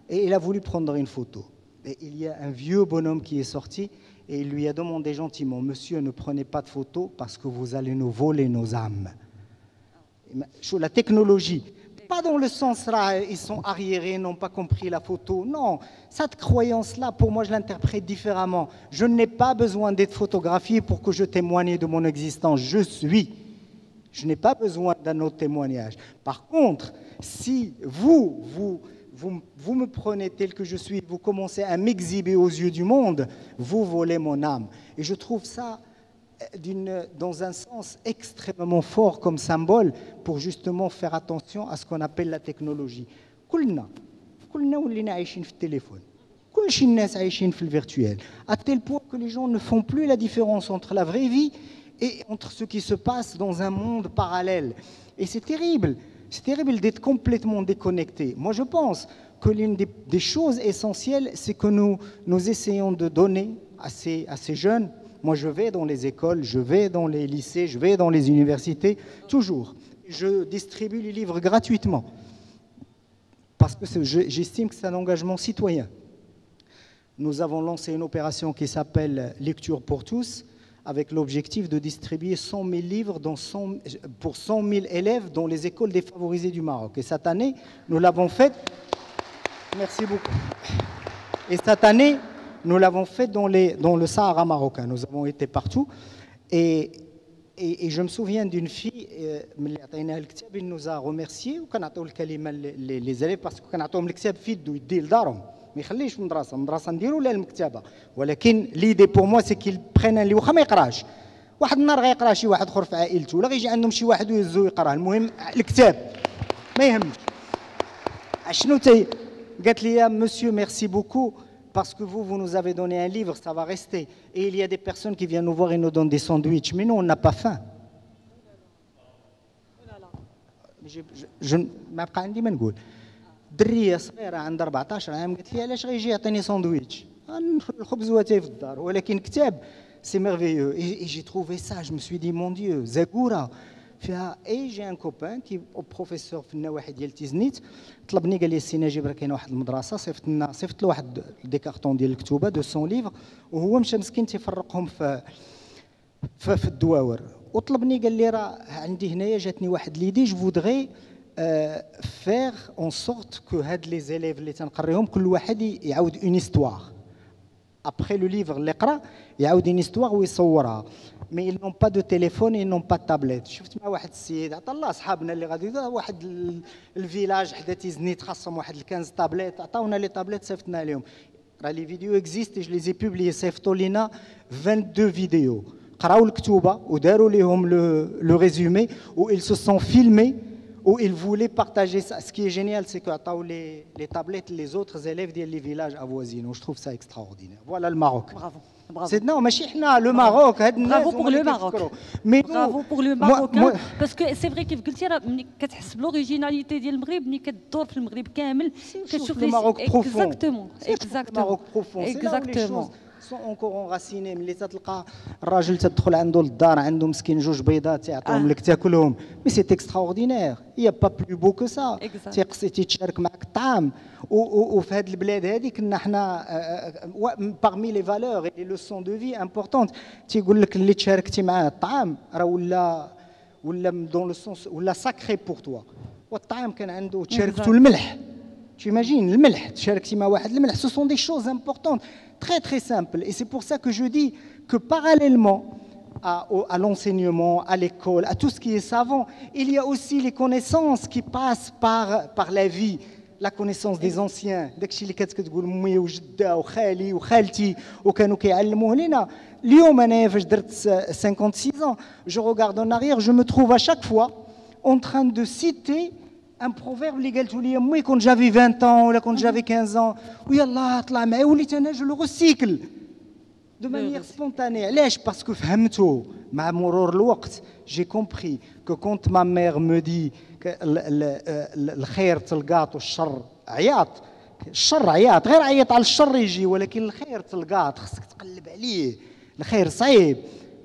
et il a voulu prendre une photo. Et il y a un vieux bonhomme qui est sorti et il lui a demandé gentiment, monsieur, ne prenez pas de photos parce que vous allez nous voler nos âmes. La technologie, pas dans le sens là, ils sont arriérés, n'ont pas compris la photo. Non, cette croyance-là, pour moi, je l'interprète différemment. Je n'ai pas besoin d'être photographié pour que je témoigne de mon existence. Je suis. Je n'ai pas besoin d'un autre témoignage. Par contre, si vous me prenez tel que je suis, vous commencez à m'exhiber aux yeux du monde, vous volez mon âme. Et je trouve ça dans un sens extrêmement fort comme symbole pour justement faire attention à ce qu'on appelle la technologie. كلنا ولينا عايشين في التليفون. كل الناس عايشين في الvirtuel. À tel point que les gens ne font plus la différence entre la vraie vie et entre ce qui se passe dans un monde parallèle. Et c'est terrible. C'est terrible d'être complètement déconnecté. Moi, je pense que l'une des choses essentielles, c'est que nous essayons de donner à ces jeunes. Moi, je vais dans les écoles, je vais dans les lycées, je vais dans les universités, toujours. Je distribue les livres gratuitement parce que j'estime que c'est un engagement citoyen. Nous avons lancé une opération qui s'appelle Lecture pour tous, avec l'objectif de distribuer 100 000 livres pour 100 000 élèves dans les écoles défavorisées du Maroc. Et cette année, nous l'avons fait. Merci beaucoup. Et cette année, nous l'avons fait dans le Sahara marocain. Nous avons été partout. Et je me souviens d'une fille, elle nous a remerciés. Les élèves, parce qu'on a le كتاب في يده يديه لدارهم. ما يخليش مدرسه نديروا ولا المكتبه ولكن ليدي بور موا سي كيل برين اللي واخا ما يقراش واحد النهار غيقرا شي واحد اخر في عائلته ولا غيجي عندهم شي واحد ويهزو يقراه المهم الكتاب ما يهمش شنو قالت لي monsieur merci beaucoup parce que vous nous avez donné un livre ça va rester et il y a des personnes qui viennent nous voir et nous donnent des sandwichs mais nous on n'a pas faim je ما بقى عندي ما نقول دريه صغيره عندها 14 عام قالت لي علاش غيجي يعطيني ساندويتش الخبز واتاي في الدار ولكن كتاب سي ميرفيeux et j'ai trouvé ça je me suis dit mon dieu زاكوره فيها اي جي ان كوبان كي بروفيسور في النواحي ديال تيزنيت طلبني قال لي السي نجيب راه كاينه واحد المدرسه صيفط له واحد دي كارطون ديال الكتوبه 200 ليفر وهو مشى مسكين تيفرقهم في الدواور وطلبني قال لي راه عندي هنايا جاتني واحد ليدي جو فودغي faire en sorte que les élèves اللي تنقريهم كل واحد يعاود une histoire après le livre اللي قرا يعاود une histoire ويصورها mais ils n'ont pas de téléphone et ils n'ont pas de tablette شفت مع واحد السيد عطا الله اصحابنا اللي غادي واحد الفيلاج حدا تيزنيت خاصهم واحد 15 تابليت عطاونا لي تابليت صيفطنا لهم راه لي فيديو اكزيست جو لي زي بوبليي صيفطوا لينا 22 فيديو قراو الكتوبه وداروا لهم لو ريزومي و ils se sont filmés où ils voulaient partager ça. Ce qui est génial, c'est que les tablettes, les autres élèves des villages avoisinants. Je trouve ça extraordinaire. Voilà le Maroc. Bravo. Bravo. C'est non, ماشي حنا le Maroc. Bravo pour le Maroc. Mais bravo pour le Maroc. Parce que c'est vrai كيف قلتي راه ملي كتحس بلوريجيناليتي ديال المغرب ملي كدور في المغرب كامل كتشوف le Maroc profond. Exactement. Le Maroc profond. C'est là où les choses sont encore enracinées. ملي تلقى الراجل تدخل عنده للدار عنده مسكين جوج بيضات تيعطيهم لك تاكلهم. Mais c'est extraordinaire. Il y a pas plus beau que ça. تيقصي تيتشارك معك الطعام. وفي هذه البلاد هذه كنا حنا parmi les valeurs et les leçons de vie importantes تيقول لك اللي تشاركتي معاه الطعام راه ولا dans le sens ولا sacré pour toi. والطعام كان عنده تشاركتو الملح. Tu imagines, le milh, ce sont des choses importantes, très très simples. Et c'est pour ça que je dis que parallèlement à l'enseignement, à l'école, à tout ce qui est savant, il y a aussi les connaissances qui passent par la vie. La connaissance des anciens. داكشي اللي كتقول امي وجده وخالي وخالتي وكانوا كيعلموه لنا. اليوم انايا فاش درت 56 ans, je regarde en arrière, je me trouve à chaque fois en train de citer un proverbe اللي قالته لي امي كون j'avais 20 ans ولا كون j'avais 15 ans ويلا طلع معايا وليت انا je le recycle de manière spontanée. علاش؟ parce que فهمته مع مرور الوقت. J'ai compris que quand ma mère me dit الخير تلقاط والشر عياط. الشر عياط غير عيط على الشر يجي ولكن الخير تلقاط خصك تقلب عليه. الخير صعيب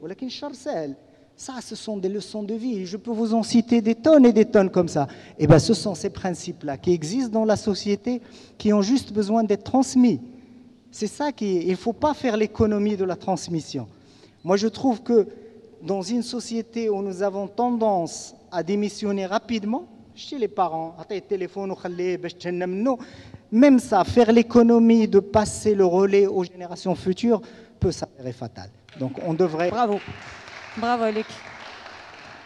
ولكن الشر سهل. Ça, ce sont des leçons de vie. Je peux vous en citer des tonnes et des tonnes comme ça. Et bien, ce sont ces principes-là qui existent dans la société, qui ont juste besoin d'être transmis. C'est ça il ne faut pas faire l'économie de la transmission. Moi, je trouve que dans une société où nous avons tendance à démissionner rapidement, chez les parents, même ça, faire l'économie de passer le relais aux générations futures peut s'avérer fatal. Donc, on devrait... Bravo. برافو عليك.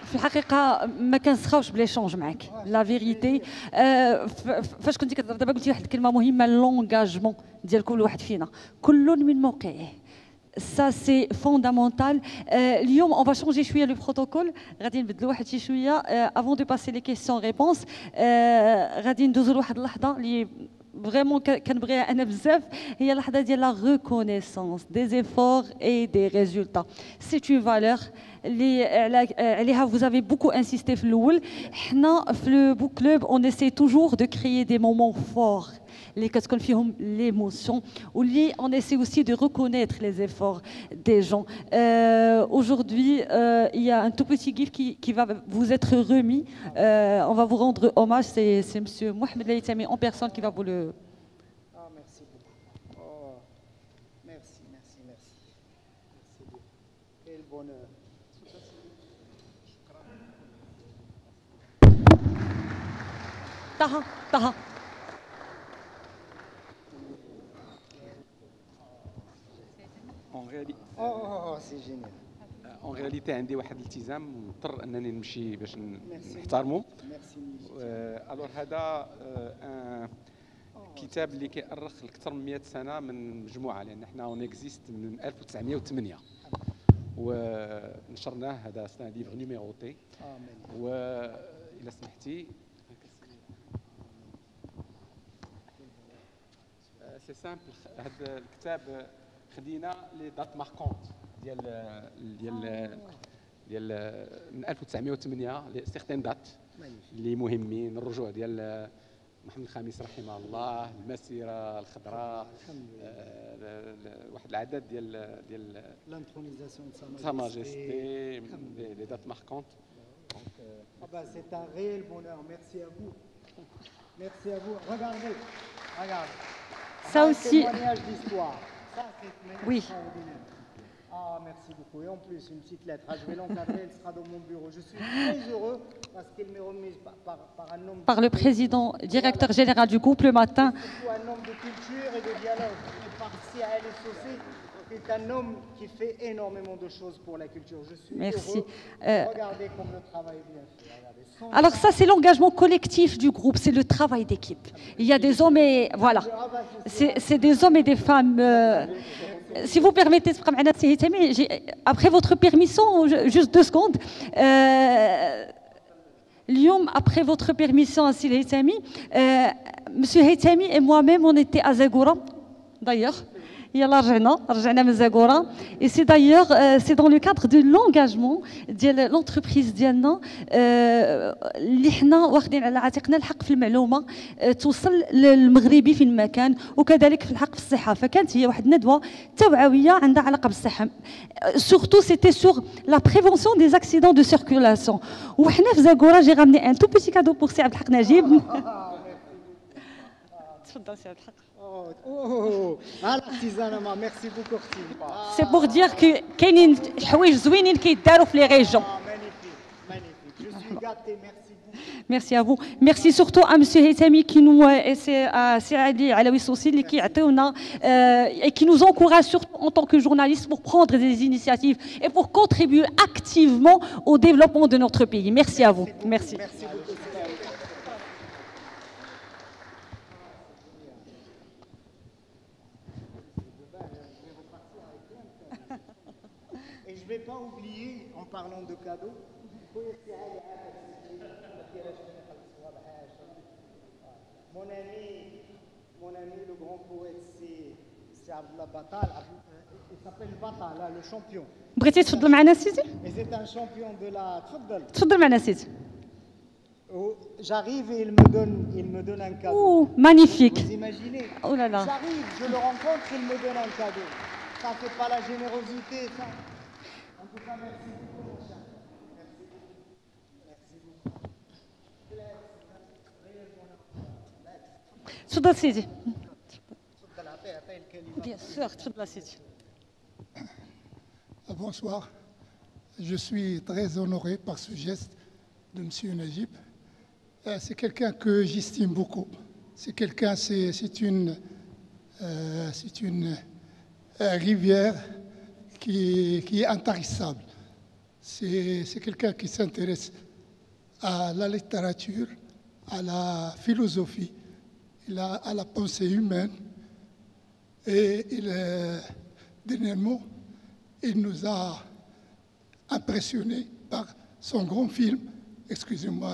في الحقيقه ما كنسخاوش بلي شونج معاك لا فيريتي. فاش كنتي كتهضر دابا قلتي واحد الكلمه مهمه لونغاجمون ديال كل واحد فينا كل من موقعه. Ça c'est fondamental. اليوم on va changer شويه لو بروتوكول غادي نبدلوا واحد شي شويه avant de passer les questions réponses. غادي ندوزو لواحد اللحظه اللي vraiment كنبغيها انا بزاف هي اللحظه ديال لا reconnaissance des efforts et des résultats. C'est une valeur اللي عليها vous avez beaucoup insisté في الاول. حنا في لو بوك كلوب on essaie toujours de créer des moments forts اللي كتكون فيهم l'émotion واللي on essaie aussi de reconnaître les efforts des gens. Aujourd'hui il y a un tout petit gift qui va vous être remis. On va vous rendre hommage. C'est monsieur Mohamed Haytami en personne qui va vous le... merci beaucoup. Oh, merci. Merci beaucoup. Quel bonheur. Taha. c'est génial. En réalité عندي واحد الالتزام مضطر انني نمشي باش نحترمه. الوغ هذا كتاب اللي كيأرخ لأكثر من 100 سنه من مجموعه لان احنا اون اكزيست من 1908 ونشرناه. هذا سان ليفر نيميروتي. والى سمحتي سي سامبل. هذا الكتاب خدينا لي دات ماركونت ديال من 1908 سيغتين دات اللي مهمين. الرجوع ديال محمد الخامس رحمه الله، المسيره الخضراء، واحد العدد ديال لانترونيزاسيون دو سا ماجيستي لي دات ماركونت. C'est un réel bonheur. Merci à vous. Merci à vous. Regardez. Ça aussi. Témoignage d'histoire. Ça, c'est oui. Extraordinaire. Ah, merci beaucoup. Et en plus, une petite lettre. Je vais l'encadrer, elle sera dans mon bureau. Je suis très heureux parce qu'elle m'est remise par un homme... Par le président, directeur général du groupe le matin. Surtout un homme de culture et de dialogue. Et par Siael Sossé, qui est un homme qui fait énormément de choses pour la culture. Je suis merci. Heureux. Regardez comme le travail est bien fait. Regardez. Alors ça, c'est l'engagement collectif du groupe, c'est le travail d'équipe. Il y a des hommes et... Voilà. C'est des hommes et des femmes... si vous permettez, après votre permission, juste 2 secondes. اليوم, après votre permission, Assil Haytami, Monsieur Haytami et moi-même, on était à Zagora, d'ailleurs. يلا رجعنا من زاكورا. Et c'est d'ailleurs c'est dans le cadre de l'engagement ديال l'entreprise ديالنا اللي حنا واخدين على عاتقنا الحق في المعلومه توصل للمغربي فين ما كان, وكذلك في الحق في الصحه. فكانت هي واحد الندوه توعويه عندها علاقه بالصحه. Surtout c'était sur la prévention des accidents de circulation. وحنا في زاكورا j'ai ramené un tout petit cadeau pour سي عبد الحق نجيب. تفضل سي عبد الحق. Merci beaucoup. C'est pour dire que كاينين حوايج زوينين كيداروا في لي ريجون. Magnifique. Je suis gâté, merci beaucoup. Merci à vous. Merci surtout à Monsieur Haytami qui nous et à Saadi Alaoui Soussi qui nous encourage surtout en tant que journalistes pour prendre des initiatives et pour contribuer activement au développement de notre pays. Merci à vous. Merci. Merci beaucoup. Et je ne vais pas oublier, en parlant de cadeaux, mon ami, le grand poète, c'est Abdullah Batal. Il s'appelle Batal, le champion. بغيتي تفضل معنا سيدي؟ Et c'est un champion de la... تفضل معنا سيدي. J'arrive et il me donne un cadeau. Oh, magnifique. Vous imaginez? Oh là là. J'arrive, je le rencontre, il me donne un cadeau. Ça fait pas la générosité, ça. En tout cas, merci beaucoup, mon cher. Merci beaucoup. Merci beaucoup. تفضل سيدي. Bien sûr, تفضل سيدي. Bonsoir. Je suis très honoré par ce geste de M. Najib. C'est quelqu'un que j'estime beaucoup. C'est une rivière qui est intarissable. C'est quelqu'un qui s'intéresse à la littérature, à la philosophie, à la pensée humaine. Et dernièrement, il nous a impressionnés par son grand film. Excusez-moi,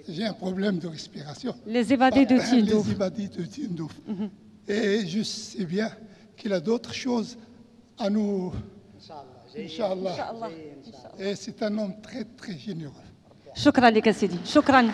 j'ai un problème de respiration. Les évadés de Tindouf. Les évadés de Tindouf. Et je sais bien qu'il a d'autres choses à nous. Inch'Allah. Et c'est un homme très, très généreux. شكرا لك سيدي. شكرا.